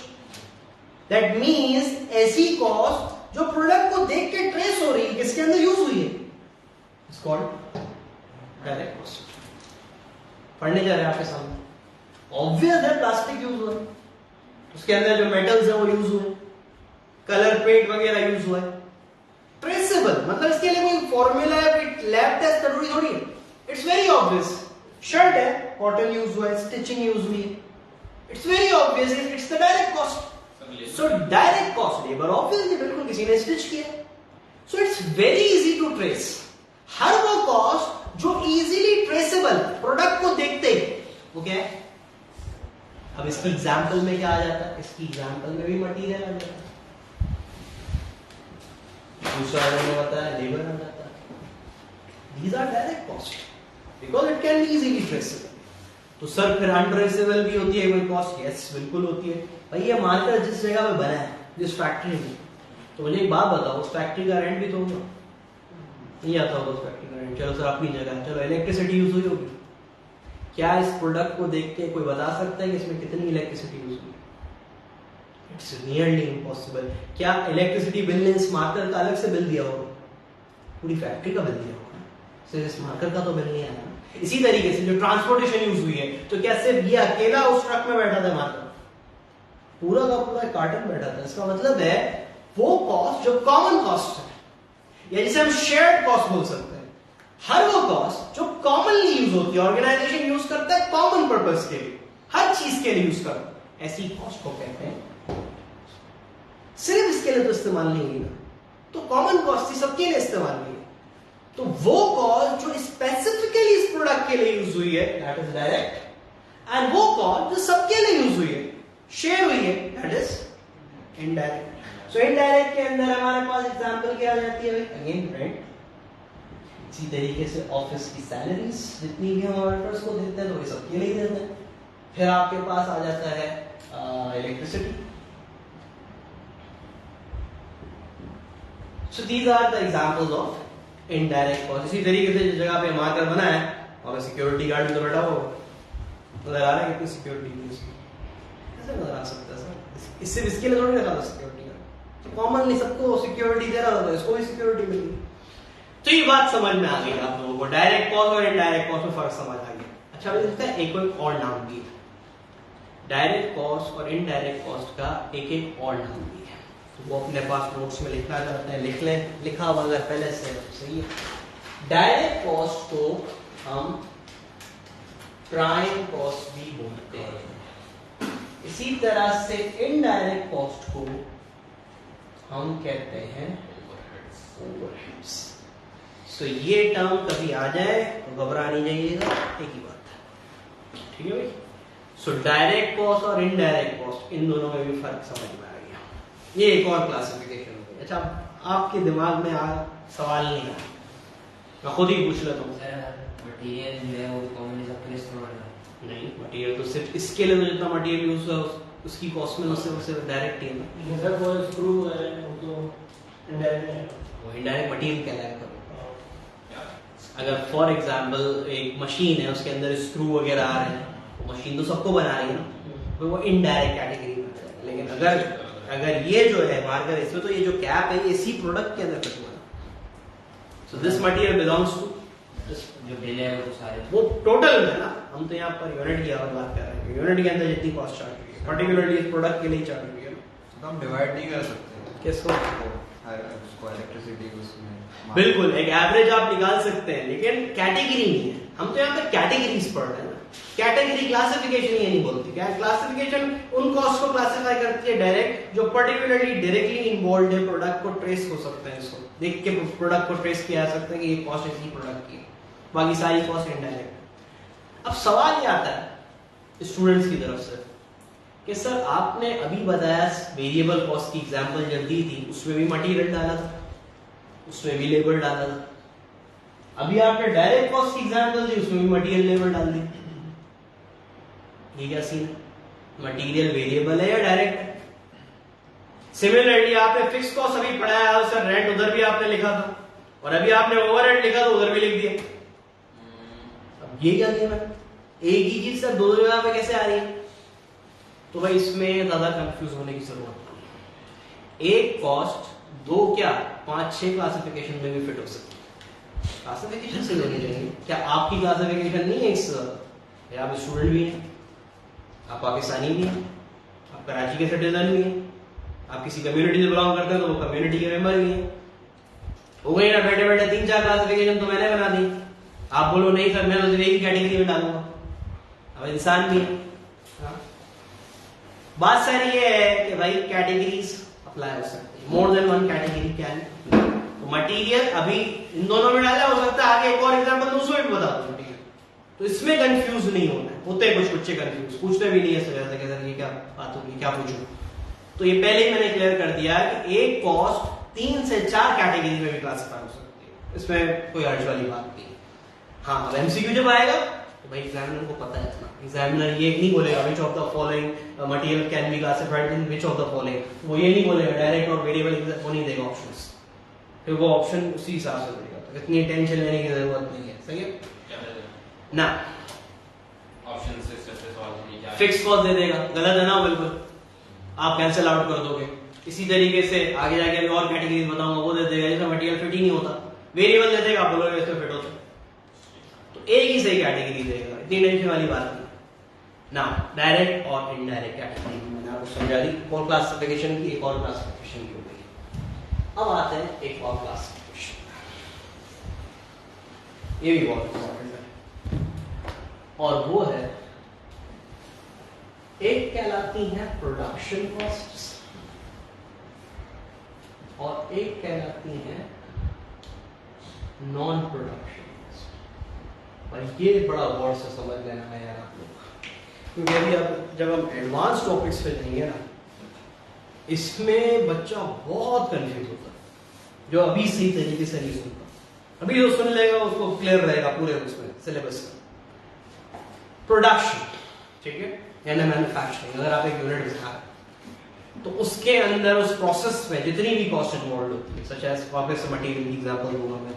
दैट मीन्स ऐसी कॉस्ट जो प्रोडक्ट को देख के ट्रेस हो रही है किसके अंदर यूज हुई है, इट्स कॉल्ड डायरेक्ट कॉस्ट। पढ़ने जा रहे हैं आपके सामने, ऑब्वियस है प्लास्टिक यूज हुआ है, उसके अंदर जो मेटल्स है वो यूज हुए, कलर पेंट वगैरह यूज हुआ है, ट्रेसेबल। मतलब इसके लिए कोई फॉर्मूला है, कोई लैब टेस्ट जरूरी थोड़ी है, इट्स वेरी ऑब्वियस। शर्ट है, कॉटन यूज हुआ है, स्टिचिंग यूज हुई है, it's very obvious, it's the direct cost. So direct cost labour obviously बिल्कुल किसी ने स्टिच किया, so it's very easy to trace. हर वो कॉस्ट जो इजीली ट्रेसेबल, प्रोडक्ट को देखते वो क्या है। अब इसकी एग्जांपल में क्या आ जाता है, इसकी एग्जांपल में भी मटेरियल आ जाता है, दूसरा मैंने बताया लेबर आ जाता है। These are direct cost because it can be easily traceable। तो सर फिर अनट्रेसेबल भी होती है कोई कॉस्ट? यस बिल्कुल होती है। भाई ये मार्कर जिस जगह पे बना है, जिस फैक्ट्री में, तो मुझे एक बात बताओ, उस फैक्ट्री का रेंट भी तो होगा, नहीं आता होगा उस फैक्ट्री का रेंट। चलो सर अपनी जगह, चलो इलेक्ट्रिसिटी यूज हुई होगी, क्या इस प्रोडक्ट को देख के कोई बता सकता है कि इसमें कितनी इलेक्ट्रिसिटी यूज हुई? It's nearly impossible. क्या इलेक्ट्रिसिटी बिल ने इस मार्कर का अलग से बिल दिया होगा? पूरी फैक्ट्री का बिल दिया होगा, सिर्फ इस मार्कर का तो बिल नहीं आया। इसी तरीके से जो ट्रांसपोर्टेशन यूज हुई है, तो क्या सिर्फ ये अकेला उस ट्रक में बैठा था मार्कर? पूरा का पूरा कार्टन बैठा था। इसका मतलब है वो कॉस्ट जो कॉमन कॉस्ट है, या जिसे हम शेयर्ड कॉस्ट बोल सकते हैं, हर वो कॉस्ट जो कॉमनली यूज होती है, ऑर्गेनाइजेशन यूज करता है कॉमन पर्पस के लिए, हर चीज के लिए यूज करता है, ऐसी कॉस्ट को कहते हैं। सिर्फ इसके लिए तो इस्तेमाल नहीं हुई ना, तो कॉमन कॉस्ट थी, सबके लिए इस्तेमाल हुई है। तो वो कॉस्ट जो स्पेसिफिकली इस प्रोडक्ट के लिए यूज हुई है, दैट इज डायरेक्ट, एंड वो कॉस्ट जो सबके लिए यूज हुई है, शेयर हुई है, that is indirect. So indirect के अंदर हमारे पास एग्जांपल क्या आ जाती है? Again rent. इसी तरीके से ऑफिस की सैलरीज जितनी भी हम वर्कर्स को देते हैं, तो ये सबके लिए देते हैं। फिर आपके पास आ जाता है electricity. So these are the examples of indirect cost। इसी तरीके से जिस जगह पे मार्कर बना है, और सिक्योरिटी गार्ड भी तो बैठा हो, नजर आ रहा है कितनी सिक्योरिटी है इसकी? कैसे नजर आ सकता है सर? इससे इसके लिए थोड़ी रखा था सिक्योरिटी गार्ड, तो कॉमनली सबको सिक्योरिटी दे रहा था, इसको भी सिक्योरिटी मिली। तो ये बात समझ में आ गई आप लोगों को, डायरेक्ट कॉस्ट और इनडायरेक्ट कॉस्ट में फर्क समझ आ गया। अच्छा, अभी इसका एक और नाम भी है, डायरेक्ट कॉस्ट और इनडायरेक्ट कॉस्ट का एक और नाम भी है, तो वो अपने पास नोट्स में लिखना चाहते हैं लिख लें, लिखा हुआ अगर पहले से सही है। डायरेक्ट कॉस्ट को हम प्राइम कॉस्ट भी बोलते हैं। इसी तरह से इनडायरेक्ट कॉस्ट को हम कहते हैं ओवरहेड्स। तो ये टर्म कभी आ जाए तो घबरा नहीं जाइएगा, एक ही बात है, ठीक है भाई। सो डायरेक्ट कॉस्ट और इनडायरेक्ट कॉस्ट, इन दोनों में भी फर्क समझ में आ गया। ये एक और क्लासिफिकेशन हो गई। अच्छा, आपके दिमाग में सवाल नहीं आया, मैं खुद ही पूछ लेता हूँ। मटेरियल जो है वो कॉमनली सबके लिए इस्तेमाल है? नहीं, मटेरियल तो सिर्फ इसके लिए तो जितना मटेरियल यूज हुआ उसकी कॉस्ट में उससे डायरेक्ट ही है। जैसे कोई स्क्रू है वो तो इनडायरेक्ट है, वो इनडायरेक्ट मटेरियल कहलाएगा। अगर फॉर एग्जांपल एक मशीन है, उसके अंदर स्क्रू वगैरह आ रहे हैं, वो मशीन तो सबको बना रही है ना, तो वो इनडायरेक्ट कैटेगरी में आता है। लेकिन अगर ये जो है मार्कर, इसमें तो ये जो कैप है ये इसी प्रोडक्ट के अंदर फिट हुआ है, so this material belongs to जो बिल है वो सारे वो टोटल में ना, हम तो यहाँ पर यूनिट की बात कर रहे हैं, यूनिट के अंदर जितनी कॉस्ट चार्ज हुई है पर्टिकुलरली इस प्रोडक्ट के लिए चार्ज हुई है ना, तो हम डिवाइड नहीं कर सकते किसको? उसको इलेक्ट्रिसिटी उसमें बिल्कुल एक एवरेज आप निकाल सकते हैं, लेकिन कैटेगरी नहीं है। हम तो यहाँ पे कैटेगरीज पढ़ रहे हैं ना, कैटेगरी क्लासिफिकेशन ये नहीं बोलती। क्या क्लासिफिकेशन उन कॉस्ट को क्लासिफाई करती है डायरेक्ट जो पर्टिकुलरली डायरेक्टली इन्वॉल्व है, प्रोडक्ट को ट्रेस हो सकते हैं, इसको देख के प्रोडक्ट को ट्रेस किया जा सकता है कि ये कॉस्ट इसी प्रोडक्ट की है, बाकी सारी कॉस्ट इनडायरेक्ट। अब सवाल ये आता है स्टूडेंट्स की तरफ से कि सर आपने अभी बताया वेरिएबल कॉस्ट की एग्जांपल जब दी थी, उसमें भी मटेरियल डाला था, उसमें भी लेबर डाला था। अभी आपने डायरेक्ट कॉस्ट की एग्जांपल दी, उसमें भी मटेरियल लेबर डाल दी। ये क्या सीन है? मटेरियल वेरिएबल है या डायरेक्ट है? सिमिलरली आपने फिक्स कॉस्ट अभी पढ़ाया, सर रेंट उधर भी आपने लिखा था, और अभी आपने ओवरहेड लिखा तो उधर भी लिख दिया। अब ये क्या गेम है? एक ही चीज सर दो जगह पे कैसे आ रही है? तो भाई इसमें ज्यादा कंफ्यूज होने की जरूरत नहीं। एक कॉस्ट दो क्या 5-6 क्लासिफिकेशन में भी फिट हो सकती है। क्लासिफिकेशन सही होनी चाहिए। क्या आपकी क्लासिफिकेशन नहीं है? इस आप स्टूडेंट भी हैं, आप पाकिस्तानी भी हैं, आप कराची के सिटीजन भी हैं, आप किसी कम्युनिटी से बिलोंग करते हैं तो वो कम्युनिटी के मेंबर भी हैं। हो गई ना बैठे बैठे 3-4 क्लासिफिकेशन तो मैंने बना दी। आप बोलो नहीं सर मैं तो एक ही कैटेगरी में डालूंगा, अब इंसान भी है। हाँ? बात सर ये है कि भाई कैटेगरीज अप्लाई हो सकती है, more than one category can. तो मटेरियल अभी इन दोनों में डाला, हो सकता है आगे एक और एग्जांपल दूसरे में बता दूं मटेरियल, तो इसमें कंफ्यूज नहीं होना है। होते कुछ बच्चे कंफ्यूज पूछते भी नहीं है सर कि सर ये क्या बात होगी, क्या पूछूं। तो ये पहले ही मैंने क्लियर कर दिया कि एक कॉस्ट 3 से 4 कैटेगरी में भी क्लासिफाई हो सकती है, इसमें कोई हर्ज वाली बात नहीं। हाँ अब एमसीक्यू जब आएगा तो भाई एग्जामिनर को पता है इतना, एग्जामिनर ये नहीं बोलेगा which of the following material can be classified in which of the following, वो ये नहीं बोलेगा डायरेक्ट और वेरिएबल, वो नहीं देगा ऑप्शंस, फिर वो ऑप्शन उसी हिसाब से देगा। तो इतनी टेंशन लेने की जरूरत नहीं है, सही है ना। ऑप्शन से सॉल्व नहीं किया, फिक्स कॉस्ट दे देगा, गलत है ना बिल्कुल, आप कैंसिल आउट कर दोगे। इसी तरीके से आगे जाके अभी और कैटेगरीज बताऊंगा, वो दे देगा जिसमें मटेरियल फिट ही नहीं होता, वेरिएबल दे देगा, आप बोलोगे इसमें फिट होता, तो एक ही सही कैटेगरी देगा, इतनी टेंशन वाली बात नहीं ना। डायरेक्ट और इनडायरेक्ट कैटेगरी मैंने आपको समझा दी, और क्लासिफिकेशन की एक और क्लासिफिकेशन की हो गई। अब आते हैं एक और क्लासिफिकेशन, ये भी बहुत इंपॉर्टेंट है, और वो है एक कहलाती है प्रोडक्शन कॉस्ट्स और एक कहलाती है नॉन प्रोडक्शन कॉस्ट। और ये बड़ा गौर से समझ लेना है यार आप लोग, क्योंकि अभी अब जब हम एडवांस टॉपिक्स पे जाएंगे ना, इसमें बच्चा बहुत कंफ्यूज होता है जो अभी सही तरीके से नहीं सुनता। अभी जो सुन लेगा उसको क्लियर रहेगा पूरे उसमें सिलेबस में। प्रोडक्शन, ठीक है, यानी मैन्युफैक्चरिंग, अगर आप एक यूनिट बना रहे तो उसके अंदर उस प्रोसेस में जितनी भी कॉस्ट इन्वॉल्व होती है, सच एज वापस से मटेरियल की एग्जांपल दूंगा मैं।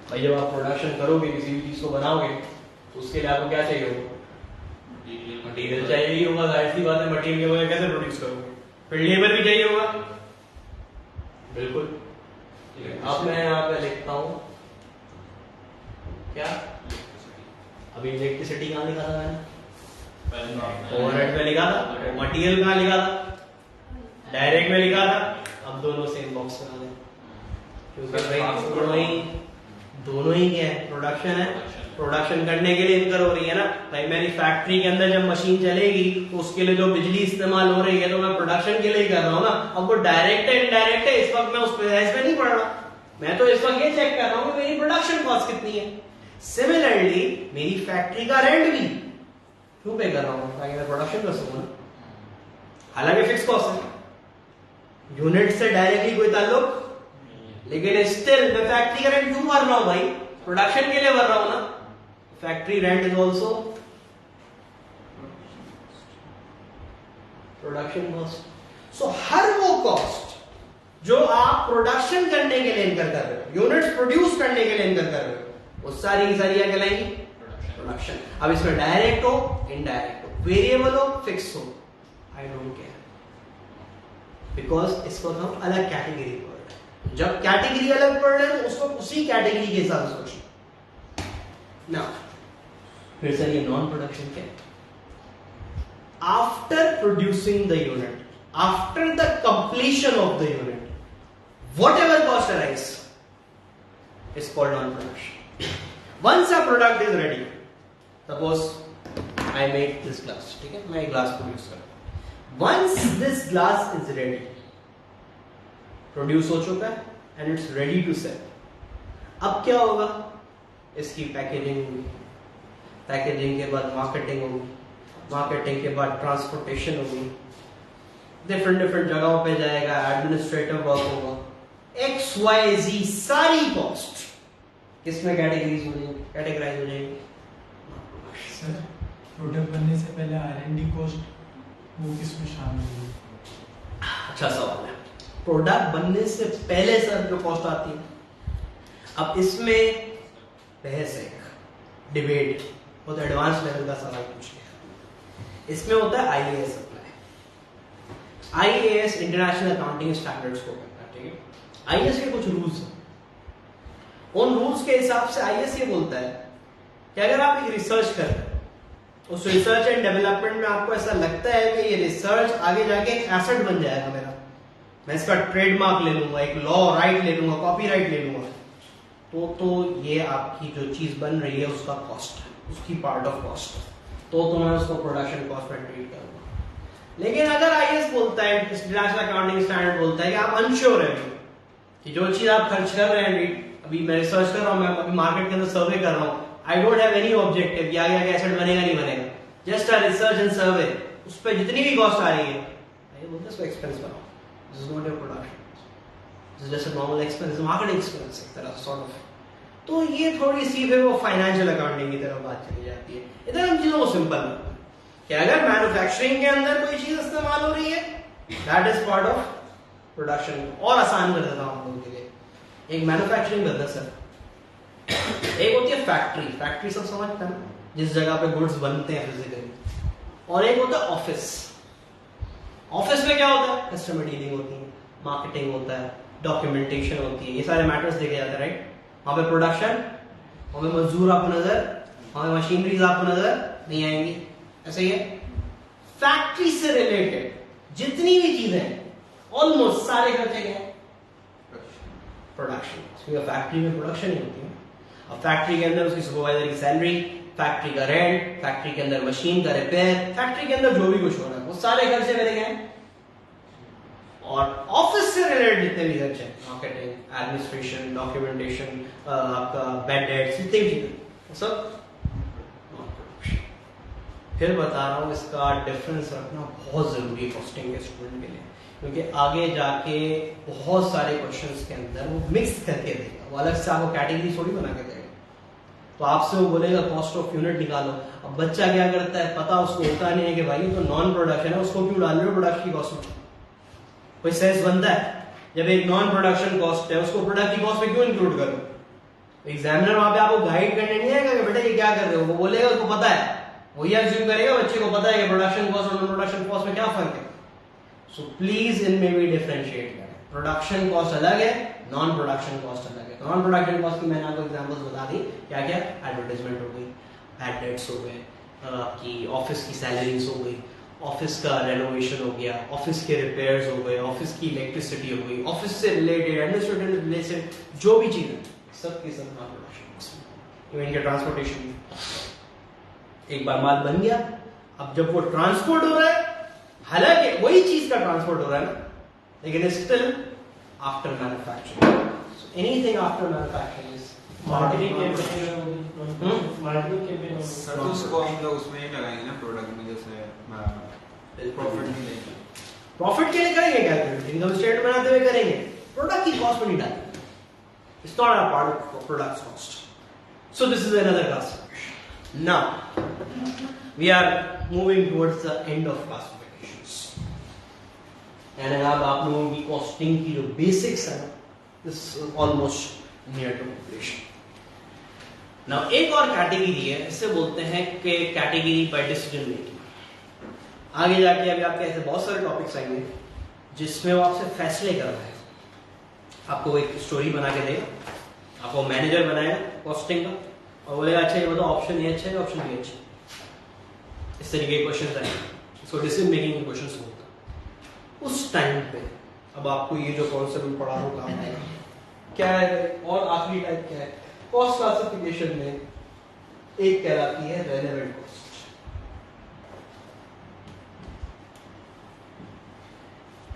भाई जब आप प्रोडक्शन करोगे किसी भी चीज को बनाओगे तो उसके लिए आपको क्या चाहिए होगा? मटेरियल चाहिए ही होगा, जाहिर सी बात है, मटेरियल के बगैर कैसे प्रोड्यूस करोगे? फिर लेबर भी चाहिए होगा, बिल्कुल। अब मैं यहाँ पे लिखता हूँ क्या, अभी इलेक्ट्रिसिटी कहाँ लिखा था मैंने? ओवरहेड में लिखा था, मटेरियल कहाँ लिखा था? डायरेक्ट में लिखा था। अब दोनों सेम बॉक्स में आ गए, क्योंकि भाई दोनों ही क्या है? प्रोडक्शन है। प्रोडक्शन करने के लिए इनकर हो रही है ना भाई, मेरी फैक्ट्री के अंदर जब मशीन चलेगी तो उसके लिए जो बिजली इस्तेमाल हो रही है तो मैं प्रोडक्शन के लिए ही कर रहा हूँ ना। अब वो डायरेक्ट है इनडायरेक्ट है, इस वक्त मैं उस पे नहीं पढ़ रहा, मैं तो इस वक्त ये चेक कर रहा हूँ कि मेरी प्रोडक्शन कॉस्ट कितनी है। सिमिलरली मेरी फैक्ट्री का रेंट भी क्यों पे कर रहा हूँ? ताकि मैं प्रोडक्शन कर सकूँ ना, हालांकि फिक्स कॉस्ट है, यूनिट से डायरेक्टली कोई ताल्लुक, लेकिन स्टिल मैं फैक्ट्री का रेंट क्यों भर रहा हूं भाई? प्रोडक्शन के लिए भर रहा हूं ना। Factory rent is also production cost. So हर वो कॉस्ट जो आप प्रोडक्शन करने के लिए इनकर कर रहे हो, यूनिट्स प्रोड्यूस करने के लिए इनकर कर रहे हो, वो सारी की सारी क्या कहलाएंगी? प्रोडक्शन। अब इसमें डायरेक्ट हो, इनडायरेक्ट हो, वेरिएबल हो, फिक्स हो, आई डोंट केयर, बिकॉज इसको हम अलग कैटेगरी पढ़ रहे हैं। जब कैटेगरी अलग पढ़ रहे हैं तो उसको उसी कैटेगरी के हिसाब से सोचना। नाउ फिर से ये नॉन प्रोडक्शन क्या है? After producing the unit, after the completion of the unit, whatever cost arise is called non production. Once a product is ready, suppose I made this glass, ठीक है, मैं glass produce कर, once this glass is ready, produce हो चुका है and it's ready to sell. अब क्या होगा? इसकी पैकेजिंग होगी, पैकेजिंग के बाद मार्केटिंग होगी, मार्केटिंग के बाद ट्रांसपोर्टेशन होगी, डिफरेंट डिफरेंट जगहों पे जाएगा, एडमिनिस्ट्रेटिव वर्क होगा, XYZ सारी कॉस्ट किसमें कैटेगराइज हो जाएगी? सर प्रोडक्ट बनने से पहले R&D कॉस्ट वो किसमें शामिल होगी? अच्छा सवाल है. प्रोडक्ट बनने से पहले सर जो कॉस्ट आती है, अब इसमें बहस है, डिबेट, बहुत एडवांस लेवल का सवाल पूछ लिया. इसमें होता है IAS apply. IAS international accounting standards को कहता है, ठीक है. IAS के कुछ रूल्स हैं. उन रूल्स के हिसाब से IAS ये बोलता है कि अगर आप एक रिसर्च कर रहे हो, उस रिसर्च एंड डेवलपमेंट में आपको ऐसा लगता है कि ये रिसर्च आगे जाके एक एसेट बन जाएगा मेरा, मैं इसका ट्रेडमार्क ले लूंगा, एक लॉ राइट ले लूंगा, कॉपीराइट ले लूंगा, तो ये आपकी जो चीज बन रही है उसका कॉस्ट है, उसकी पार्ट ऑफ कॉस्ट है, तो मैं उसको प्रोडक्शन कॉस्ट में ट्रीट करूंगा. लेकिन अगर IAS बोलता है, इंटरनेशनल अकाउंटिंग स्टैंडर्ड बोलता है कि आप अनश्योर है कि जो चीज आप खर्च कर रहे हैं, अभी मैं रिसर्च कर रहा हूँ, मैं अभी मार्केट के अंदर सर्वे कर रहा हूँ, I don't have any objective कि आगे एसेट बनेगा नहीं बनेगा, जस्ट अ रिसर्च एंड सर्वे, उस पर जितनी भी कॉस्ट आ रही है ये बोलते हैं उसको एक्सपेंस बनाओ. This is not your production, this is just a normal expense, marketing expense एक तरह सॉर्ट ऑफ. तो ये थोड़ी सी फिर वो फाइनेंशियल अकाउंटिंग की तरफ बात चली जाती है. इधर हम चीजों को सिंपल कि अगर मैन्युफैक्चरिंग के अंदर कोई चीज इस्तेमाल हो रही है, that is part of production. और आसान कर देता हूं आप लोगों के लिए. एक मैन्युफैक्चरिंग बिजनेस है, एक होती है फैक्ट्री, फैक्ट्री सब समझते हैं जिस जगह पे गुड्स बनते हैं फिजिकली, और एक होता है ऑफिस. ऑफिस में क्या होता है? कस्टमर डीलिंग होती है, मार्केटिंग होता है, डॉक्यूमेंटेशन होती है, ये सारे मैटर्स देखे जाते हैं, राइट. वहां पे प्रोडक्शन, वहां पे मजदूर आपको नजर, वहां पे मशीनरीज आपको नजर नहीं आएंगी. ऐसे ही है फैक्ट्री से रिलेटेड जितनी भी चीजें, ऑलमोस्ट सारे खर्चे क्या है? प्रोडक्शन. फैक्ट्री में प्रोडक्शन ही होती है. अब फैक्ट्री के अंदर उसकी सुपरवाइजर की सैलरी, फैक्ट्री का रेंट, फैक्ट्री के अंदर मशीन का रिपेयर, फैक्ट्री के अंदर जो भी कुछ हो रहा है वो सारे खर्चे मेरे क्या हैं. और ऑफिस से रिलेटेड जितने भी खर्चे हैं, मार्केटिंग, एडमिनिस्ट्रेशन, डॉक्यूमेंटेशन, आपका बैड डेट्स, जितने भी चीजें सब. फिर बता रहा हूँ इसका डिफरेंस रखना बहुत जरूरी है कॉस्टिंग के स्टूडेंट के लिए, क्योंकि आगे जाके बहुत सारे क्वेश्चंस के अंदर वो मिक्स करके देगा, वो अलग से आपको कैटेगरी थोड़ी बना के देगा. तो आपसे वो बोलेगा कॉस्ट ऑफ यूनिट निकालो. अब बच्चा क्या करता है, पता उसको होता नहीं है कि भाई तो नॉन प्रोडक्शन है, उसको क्यों डाल रहे हो प्रोडक्ट की कॉस्ट में? कोई सेंस बनता है? जब एक नॉन प्रोडक्शन कॉस्ट है उसको प्रोडक्ट की कॉस्ट में क्यों इंक्लूड करो? एग्जामिनर वहां पे आपको गाइड करने नहीं आएगा कि बेटा ये क्या कर रहे हो, वो बोलेगा उसको पता है, वही अज्यूम करेगा बच्चे को पता है कि प्रोडक्शन कॉस्ट और नॉन प्रोडक्शन कॉस्ट में क्या फर्क है. सो प्लीज इनमें भी डिफरेंशिएट करें. प्रोडक्शन कॉस्ट अलग है, नॉन प्रोडक्शन कॉस्ट अलग है. नॉन प्रोडक्शन कॉस्ट की मैंने आपको एग्जांपल्स बता दी, क्या क्या? एडवर्टाइजमेंट हो गई, बैड डेट्स हो गए, आपकी ऑफिस की सैलरीज हो गई, ऑफिस का रेनोवेशन हो गया, ऑफिस के रिपेयर्स हो गए, ऑफिस की इलेक्ट्रिसिटी हो गई, ऑफिस से रिलेटेड एडमिनिस्ट्रेटिव रिलेटेड जो भी चीजें सब की सब नॉन प्रोडक्शन कॉस्ट. इवन के ट्रांसपोर्टेशन, एक बार माल बन गया, अब जब वो ट्रांसपोर्ट हो रहा है, हालांकि वही चीज का ट्रांसपोर्ट हो रहा है ना, लेकिन still after manufacturing. Anything after manufacturing is marketing campaign. Sir तो उसको हम लोग उसमें ही लगाएंगे ना प्रोडक्ट में, जैसे प्रॉफिट नहीं लेंगे. प्रॉफिट के लिए करेंगे कैलकुलेट, इनकम स्टेटमेंट बनाते हुए करेंगे, प्रोडक्ट की कॉस्ट में नहीं डालेंगे. It's not a part of product cost. So this is another classification. Now we are moving towards the end of classifications. And अब आप लोगों की कॉस्टिंग की जो बेसिक्स है, this is almost near to completion. Now एक और category है, इसे बोलते हैं कि कैटेगरी बाय डिसीजन मेकिंग. आगे जाके अभी आपके ऐसे बहुत सारे टॉपिक्स आएंगे जिसमें वो आपसे फैसले कर रहे हैं. आपको एक स्टोरी बना के देगा, आपको मैनेजर बनाएगा कॉस्टिंग का, और बोलेगा अच्छा ये बताओ ऑप्शन ए अच्छा है ऑप्शन बी अच्छा है। इस तरीके के क्वेश्चन आएंगे, इसको डिसीजन मेकिंग के क्वेश्चन बोलते हैं। उस टाइम पे अब आपको ये जो कॉन्सेप्ट में पढ़ा हो काम आएगा। क्या है और आखिरी टाइप क्या है कॉस्ट क्लासिफिकेशन में, एक कहलाती है रेलेवेंट कॉस्ट,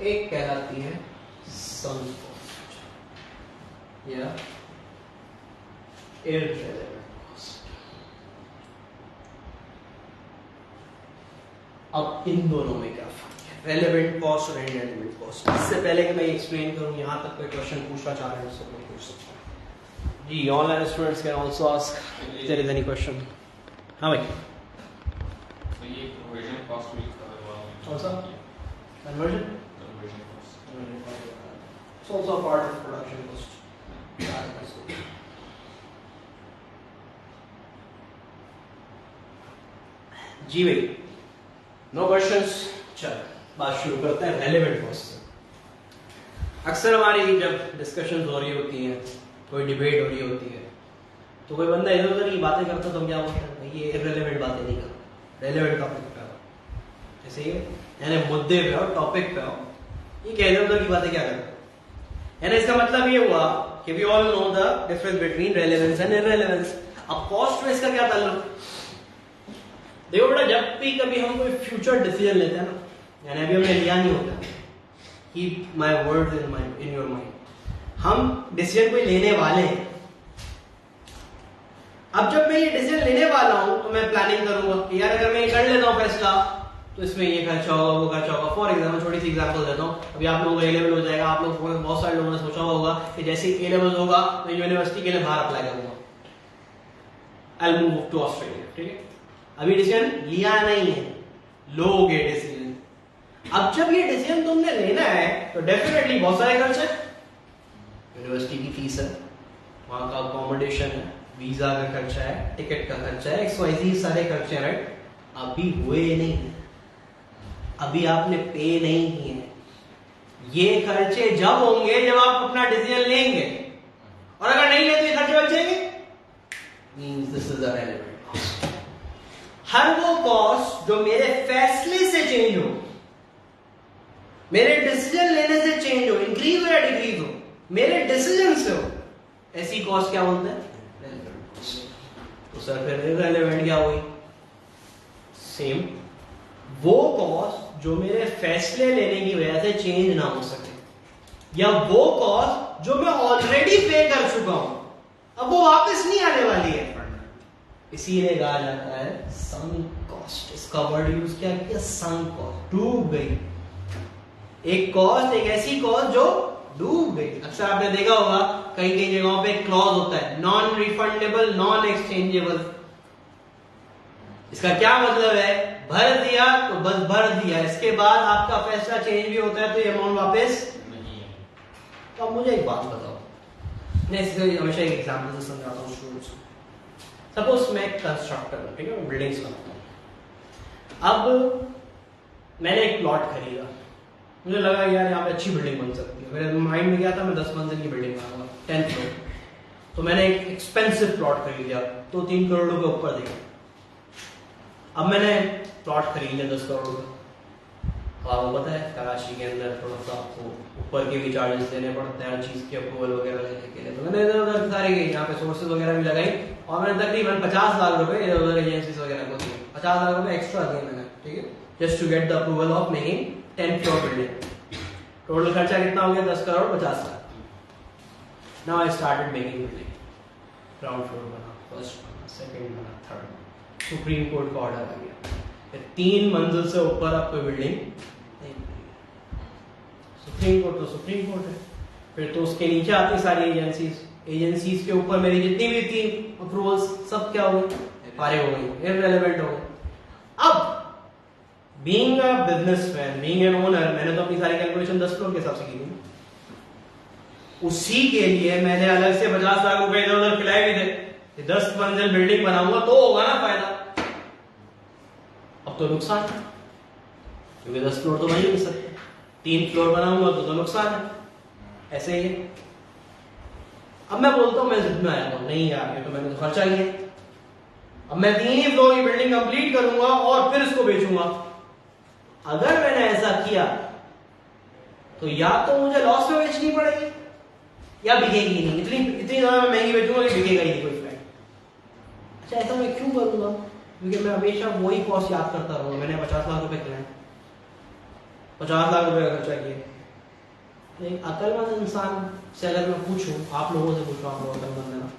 एक कहलाती है संक कॉस्ट या इररेलेवेंट कॉस्ट। अब इन दोनों में क्या फर्क है, रेलेवेंट कॉस्ट और इररेलेवेंट कॉस्ट? इससे पहले कि मैं एक्सप्लेन करूं, यहां तक कोई क्वेश्चन पूछना चाह रहे हैं उससे कोई पूछ सकता है जी। Online students can also ask if there is any question. हाँ भाई, तो ये कन्वर्जन कॉस्ट भी कवर हुआ है। कौन सा? Conversion conversion cost. It's also a part of production cost. जी भाई, नो क्वेश्चंस? चल बात शुरू करते हैं रेलेवेंट कॉस्ट से। अक्सर हमारी जब डिस्कशंस हो रही होती हैं, कोई डिबेट हो रही होती है, तो कोई बंदा इधर उधर की बातें करता है तो हम क्या बोलते हैं, भाई ये इररिलेवेंट बातें नहीं करो, रेलेवेंट टॉपिक पे आओ। जैसे ये यानी मुद्दे पे आओ, टॉपिक पे आओ, ये क्या इधर उधर की बातें क्या करते हैं। यानी इसका मतलब ये हुआ कि we all know the difference between relevance and irrelevance. अब कॉस्ट में इसका क्या ताल्लुक? देखो बेटा, जब भी कभी हम कोई फ्यूचर डिसीजन लेते हैं ना, यानी अभी हमने लिया नहीं होता, keep my words in your mind, हम डिसीजन कोई लेने वाले हैं। अब जब मैं ये डिसीजन लेने वाला हूं तो मैं प्लानिंग करूंगा कि यार अगर मैं ये कर लेता हूं फैसला तो इसमें ये खर्चा होगा, वो खर्चा होगा। फॉर एग्जाम्पल, छोटी सी एग्जाम्पल देता हूं, अभी आप लोगों का ए लेवल हो जाएगा, आप लोग बहुत सारे लोगों ने सोचा होगा कि जैसे ए लेवल होगा मैं यूनिवर्सिटी के लिए बाहर अप्लाई करूंगा, I will move to Australia. ठीक है, अभी डिसीजन लिया नहीं है, लोगे डिसीजन। अब जब ये डिसीजन तुमने लेना है तो डेफिनेटली बहुत सारे खर्चे, यूनिवर्सिटी की फीस है, वहां का अकोमोडेशन है, वीजा का खर्चा है, टिकट का खर्चा है, XYZ सारे खर्चे हैं, राइट? अभी हुए नहीं है, अभी आपने पे नहीं किए हैं। ये खर्चे जब होंगे जब आप अपना डिसीजन लेंगे, और अगर नहीं ले तो ये खर्चे बच जाएंगे। Means this is a relevant cost. हर वो कॉस्ट जो मेरे फैसले से चेंज हो, मेरे डिसीजन लेने से चेंज हो, इंक्रीज हो या डिक्रीज हो, मेरे डिसीजन से हो, ऐसी कॉस्ट क्या बोलते हैं? Relevant cost. तो सर फिर इररिलेवेंट क्या हुई? सेम, वो कॉस्ट जो मेरे फैसले लेने की वजह से चेंज ना हो सके, या वो कॉस्ट जो मैं ऑलरेडी पे कर चुका हूं, अब वो वापस नहीं आने वाली है, इसीलिए कहा जाता है संक कॉस्ट। इसका वर्ड यूज क्या किया? संक कॉस्ट, डूब गई। एक कॉस्ट, एक ऐसी कॉस्ट जो डूब गई। अक्सर आपने देखा होगा कई कई जगहों पे क्लॉज होता है, नॉन रिफंडेबल, नॉन एक्सचेंजेबल। इसका क्या मतलब है? भर दिया तो बस भर दिया, इसके बाद आपका फैसला चेंज भी होता है तो ये अमाउंट वापस नहीं है। तो अब मुझे एक बात बताओ, मैं इससे हमेशा एक एग्जांपल से समझाता हूँ स्टूडेंट्स को। सपोज मैं एक कंस्ट्रक्टर हूँ, ठीक है, मैं बिल्डिंग्स बनाता हूँ। अब मैंने एक प्लॉट खरीदा, मुझे लगा यार यहाँ पे अच्छी बिल्डिंग बन सकती है। मेरे माइंड में क्या था, मैं 10 मंजिल की बिल्डिंग बनाऊंगा, 10th फ्लोर। तो मैंने एक एक्सपेंसिव प्लॉट खरीद लिया, 2-3 करोड़ रुपए ऊपर देखा। अब मैंने प्लॉट खरीद लिया 10 करोड़ का, और वो पता है कराची के अंदर थोड़ा सा आपको ऊपर के भी चार्जेस देने पड़ते हैं हर चीज के अप्रूवल वगैरह लेने के लिए। तो मैंने इधर उधर सारे यहाँ पे सोर्सेज वगैरह भी लगाई, और मैंने तकरीबन 50 लाख रुपए इधर उधर एजेंसीज वगैरह को दिए। 50 लाख रुपए एक्स्ट्रा दिए मैंने, ठीक है, just to get the approval of making 10th floor building. Total खर्चा कितना हो गया? 10 crore 50 lakh. Now I started making building, ground floor बना, फर्स्ट बना, सेकंड बना, थर्ड। सुप्रीम कोर्ट का ऑर्डर आ गया, 3 मंजिल से ऊपर आप कोई बिल्डिंग नहीं बनेगी। सुप्रीम कोर्ट तो सुप्रीम कोर्ट है, फिर तो उसके नीचे आती सारी एजेंसीज के ऊपर मेरी जितनी भी थी अप्रूवल्स सब क्या हो गई? पारे हो गई, इररिलेवेंट हो गई। अब being a businessman, being an owner, मैंने तो अपनी सारी कैलकुलेशन 10 फ्लोर के हिसाब से की थी। उसी के लिए मैंने अलग से 50 लाख रुपए इधर उधर खिलाए भी थे। 10 मंजिल बिल्डिंग बनाऊंगा तो होगा ना फायदा, अब तो नुकसान है, क्योंकि 10 फ्लोर तो बन ही नहीं सकते। 3 फ्लोर बनाऊंगा तो नुकसान है, ऐसे ही है। अब मैं बोलता हूं, मैं जिद में आया हूं, नहीं यार ये तो मैंने तो खर्चा किया, अब मैं 3 ही फ्लोर की बिल्डिंग कंप्लीट करूंगा और फिर इसको बेचूंगा। अगर मैंने ऐसा किया तो या तो मुझे लॉस में बेचनी पड़ेगी या बिकेगी नहीं। इतनी ज्यादा मैं महंगी बेचूंगा कि बिकेगा ही नहीं कोई फ्लैट। अच्छा, ऐसा मैं क्यों करूंगा? क्योंकि मैं हमेशा वही कॉस्ट याद करता रहूंगा। मैंने 50 लाख रुपए किए, 50 लाख रुपए का खर्चा किया। तो एक अकलमंद इंसान से अगर मैं पूछूं, आप लोगों से पूछूं, आप लोग अकलमंद है ना,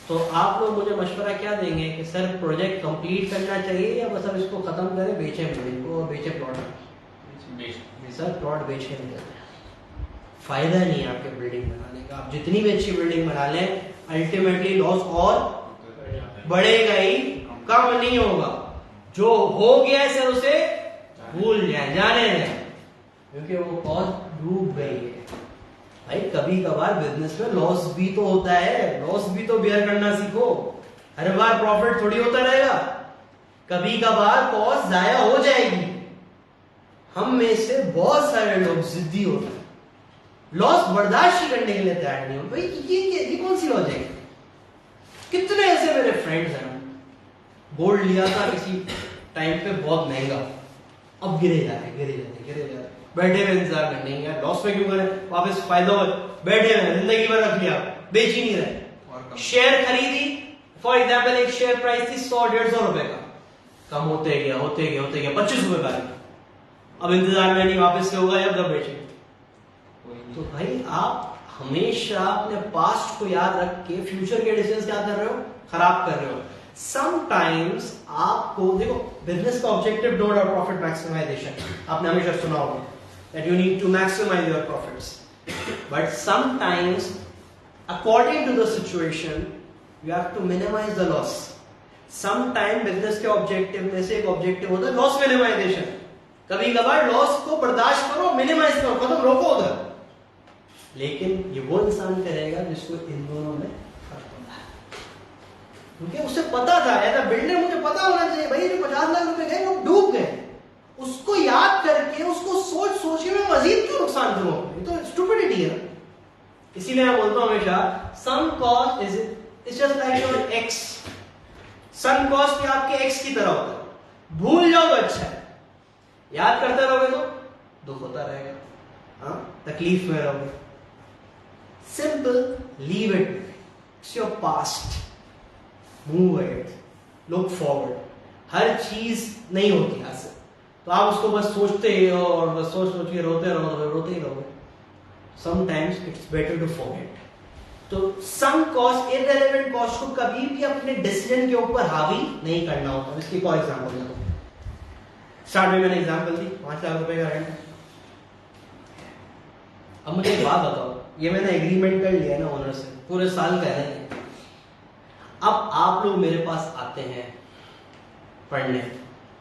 तो आप लोग मुझे मशवरा क्या देंगे कि सर प्रोजेक्ट कंप्लीट करना चाहिए या बस अब इसको खत्म करें, बेचें बिल्डिंग को और बेचें प्लॉट? सर प्लॉट बेच के नहीं करते, फायदा नहीं है आपके बिल्डिंग बनाने का। आप जितनी भी अच्छी बिल्डिंग बना लें, अल्टीमेटली लॉस और बढ़ेगा ही, कम नहीं होगा। जो हो गया है सर उसे भूल जाए, जाने दें, क्योंकि वो कॉस्ट डूब गई है। भाई कभी कभार बिजनेस में लॉस भी तो होता है, लॉस भी तो बेयर करना सीखो। हर बार प्रॉफिट थोड़ी होता रहेगा, कभी कभार कॉस्ट जाया हो जाएगी। हम में से बहुत सारे लोग जिद्दी होते हैं, लॉस बर्दाश्त ही करने के लिए तैयार नहीं हो। भाई ये कौन सी लॉजिक है? कितने ऐसे मेरे फ्रेंड्स हैं, गोल्ड लिया था किसी टाइम पे बहुत महंगा, अब गिरे जा रहे, बैठे हुए इंतजार करने यार लॉस में क्यों करें, वापस फायदा हो, बैठे हुए जिंदगी भर रख लिया, बेच ही नहीं रहे। शेयर खरीदी, फॉर एग्जाम्पल एक शेयर प्राइस थी 100-150 रुपए का, कम होते गया 25 रुपए का, अब इंतजार में नहीं, वापस से होगा जब बेचेंगे। तो भाई आप हमेशा अपने पास्ट को याद रख के फ्यूचर के डिसीजंस क्या कर रहे हो, खराब कर रहे हो। समटाइम्स आपको देखो, बिजनेस का ऑब्जेक्टिव डोंट और प्रॉफिट मैक्सिमाइजेशन, आपने हमेशा सुना होगा that you need to maximize your profits, but sometimes according to the situation you have to minimize the loss. Sometime business के ऑब्जेक्टिव में से एक ऑब्जेक्टिव होता है लॉस मिनिमाइजेशन। कभी कभार लॉस को बर्दाश्त करो, मिनिमाइज करो, खत्म, रोको उधर। लेकिन ये वो इंसान करेगा जिसको इन दोनों में फर्क पता है, क्योंकि उसे पता था, ऐसा बिल्डर मुझे पता होना चाहिए भाई जो 50 लाख रुपए गए वो डूब गए, उसको याद करके उसको सोच के मैं मजीद क्यों नुकसान करूं? ये तो स्टुपिडिटी है। इसीलिए मैं बोलता हूं हमेशा sunk cost is just like your ex. Sunk cost भी आपके एक्स की तरह होता है, भूल जाओ तो अच्छा है, याद करते रहोगे तो दुख होता रहेगा, हाँ तकलीफ में रहोगे। Simple, leave it, it's your past, move ahead, look forward. हर चीज नहीं होती आज से, तो आप उसको बस सोचते ही हो और बस सोच के रोते ही रहोगे। Sometimes it's better to forget. तो सम कॉस्ट, इररिलेवेंट कॉस्ट को कभी भी अपने डिसीजन के ऊपर हावी नहीं करना होता। इसकी कोई एग्जांपल देता हूं। स्टार्ट में मैंने एग्जांपल दी 5 लाख रुपए का रेंट। अब मुझे एक बात बताओ, ये मैंने एग्रीमेंट कर लिया है ना ओनर से, पूरे साल का है। अब आप लोग मेरे पास आते हैं पढ़ने,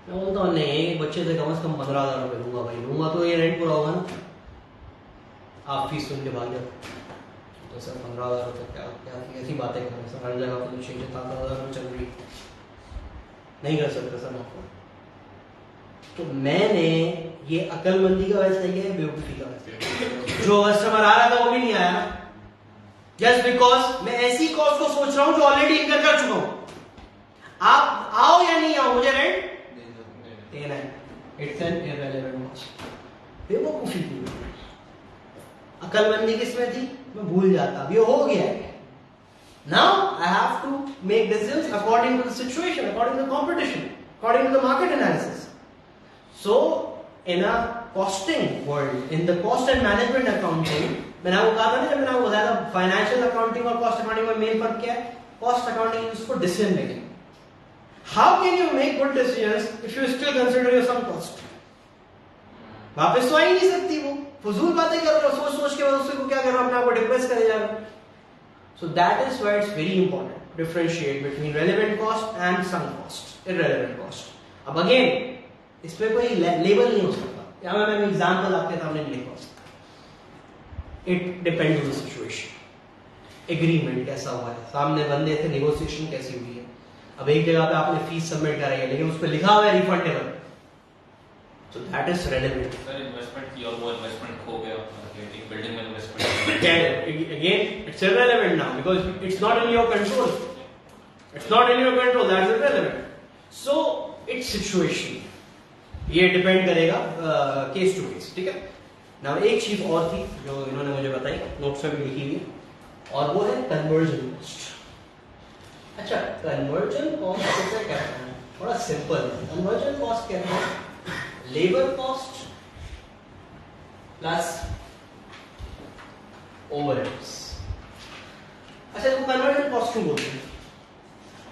मैं बोलता हूँ नहीं, बच्चे से कम 15,000 रुपए लूंगा भाई, लूंगा तो ये रेंट पूरा होगा ना। आप फीस सुन के भाग जाओ, तो सर 15,000 रुपए क्या ऐसी बातें कर रहे हैं सर, हर जगह पे तो 6,000 में चल रही, नहीं कर सकते सर आपको। तो मैंने ये अकलमंदी का वैसे किया है, बेवकूफी का वैसे। जो कस्टमर आ रहा था वो भी नहीं आया, जस्ट बिकॉज मैं ऐसी कॉस्ट को सोच रहा हूं जो ऑलरेडी इनकर कर चुका हूं। आप आओ या नहीं आओ, मुझे रेंट देना है। इट्स एन इररिलेवेंट कॉस्ट, बेवकूफी की। अकलमंदी किसमें थी, मैं भूल जाता, अब ये हो गया है। Now I have to make decisions according to the situation, according to the competition, according to the market analysis. So, in a costing world, in the cost and management accounting, मैंने आपको कहा था ना, जब मैंने आपको बताया था फाइनेंशियल अकाउंटिंग और कॉस्ट अकाउंटिंग में मेन फर्क क्या है। Cost accounting use for decision making. How can you make good decisions if you still consider your sum cost? वापस तो आ ही नहीं सकती, वो फजूल बातें कर रहे हो, सोच के उससे को क्या कर रहे हो, अपने आप को डिप्रेस करे जा रहे हो। So that is why it's very important to differentiate between relevant cost and sunk cost, irrelevant cost. अब again इसमें कोई लेबल नहीं हो सकता, यहां मैं एग्जांपल आपके सामने नहीं लिखा सकता। It depends on the situation. Agreement कैसा हुआ है, सामने बंदे थे, नेगोशिएशन कैसी हुई है। अब एक जगह पे आपने फीस सबमिट कराई है लेकिन उस पर लिखा हुआ है refundable, so that is relevant. Sir investment की और वो इन्वेस्टमेंट खो गया, एक बिल्डिंग में investment, again it's irrelevant now because it's not in your control. It's not in your control, that's irrelevant. So it's situation. ये डिपेंड करेगा case to case, ठीक है ना। एक चीज और थी जो इन्होंने मुझे बताई, नोट्स में भी लिखी हुई है, और वो है कन्वर्जन कॉस्ट। अच्छा, कन्वर्जन कॉस्ट कैसे कहते हैं? थोड़ा सिंपल है। कन्वर्जन कॉस्ट कहते हैं लेबर कॉस्ट प्लस ओवरहेड्स। अच्छा, तो कन्वर्जन कॉस्ट क्यों बोलते हैं?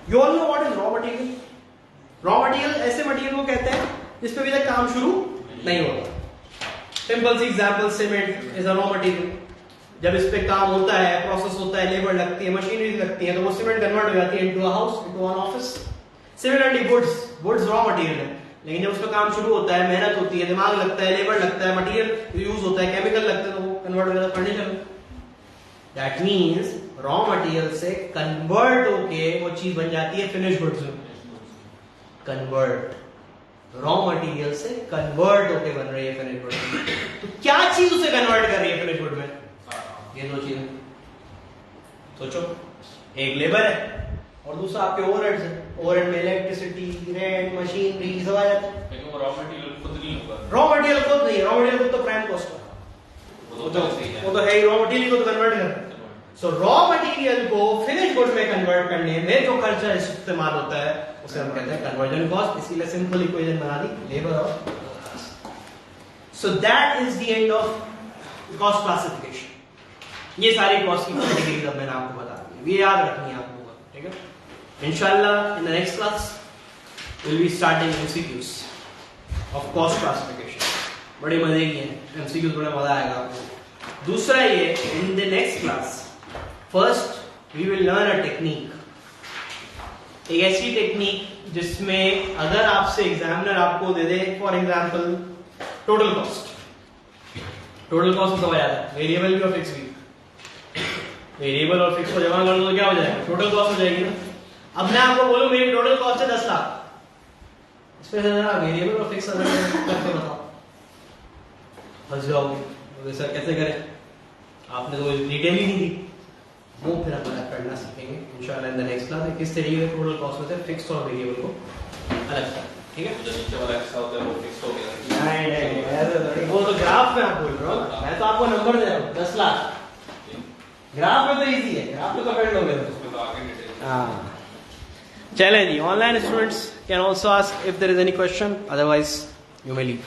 You all know what is raw material? Raw material ऐसे मटेरियल को कहते हैं जिसपे अभी तक काम शुरू नहीं होता। सिंपल सी example, cement is a raw material. जब इस पे काम होता है, प्रोसेस होता है, लेबर लगती है, मशीनरी लगती है, तो वो सीमेंट कन्वर्ट हो जाती है into a house, into an office. Similarly goods raw material है, लेकिन जब उसका काम शुरू होता है, मेहनत होती है, दिमाग लगता है, लेबर लगता है, मटेरियल यूज होता है, केमिकल लगता है, तो वो कन्वर्ट हो जाता है फर्नीचर में। दैट मीन्स रॉ मटेरियल से कन्वर्ट होके वो चीज बन जाती है फिनिश गुड्स में। कन्वर्ट, रॉ मटेरियल से कन्वर्ट होके बन रही है फिनिश गुड में। तो क्या चीज उसे कन्वर्ट कर रही है फिनिश गुड में? ये दो चीजें सोचो, एक लेबर है और दूसरा आपके ओवरहेड्स है। ओवरहेड में इलेक्ट्रिसिटी, रेंट, मशीनरी सब आ जाता है। लेकिन वो रॉ मटेरियल खुद नहीं होगा। रॉ मटेरियल खुद नहीं है, रॉ मटेरियल खुद तो प्राइम कॉस्ट है, वो तो है ही, रॉ मटेरियल को तो कन्वर्ट कर। सो रॉ मटेरियल को फिनिश गुड में कन्वर्ट करने में जो खर्चा इस्तेमाल होता है उसे हम कहते हैं कन्वर्जन कॉस्ट। इसीलिए सिंपल इक्वेशन बना दी, लेबर और। So that is the end of cost classification. ये सारी कॉस्ट की कैटेगरीज अब मैंने आपको बता दी, ये याद रखनी है आपको, ठीक है। इंशाल्लाह इन the next class will be starting MCQs of cost classification. बड़े मजे की हैं एमसीक्यूज, बड़ा मजा आएगा आपको। दूसरा ये, in the next class first we will learn a technique, एक ऐसी टेक्निक जिसमें अगर आपसे एग्जामिनर आपको दे दे for example total cost, total cost समझ आता है, वेरिएबल भी और फिक्स भी, वेरिएबल और फिक्स को जमा कर दो तो क्या हो जाएगा? टोटल कॉस्ट हो जाएगी ना। अब मैं आपको बोलूं मेरी टोटल कॉस्ट है 10 लाख, इसमें से जरा वेरिएबल और फिक्स करके बताओ, फंस जाओगे। सर कैसे करें? आपने तो डिटेल ही नहीं दी, वो फिर हम करना सीखेंगे इंशाल्लाह इन द नेक्स्ट क्लास, किस तरीके से टोटल कॉस्ट में से फिक्स्ड और वेरिएबल को अलग करना, ठीक है। जो नीचे वाला हिस्सा होता है वो फिक्स हो गया। नहीं, वो तो ग्राफ में आप बोल रहे हो, मैं तो आपको नंबर दे रहा हूँ 10 लाख। ग्राफ में तो इजी है, ग्राफ में तो कर लोगे उसमें तो आगे डिटेल। हाँ, चलें जी। Online students can also ask if there is any question, otherwise you may leave.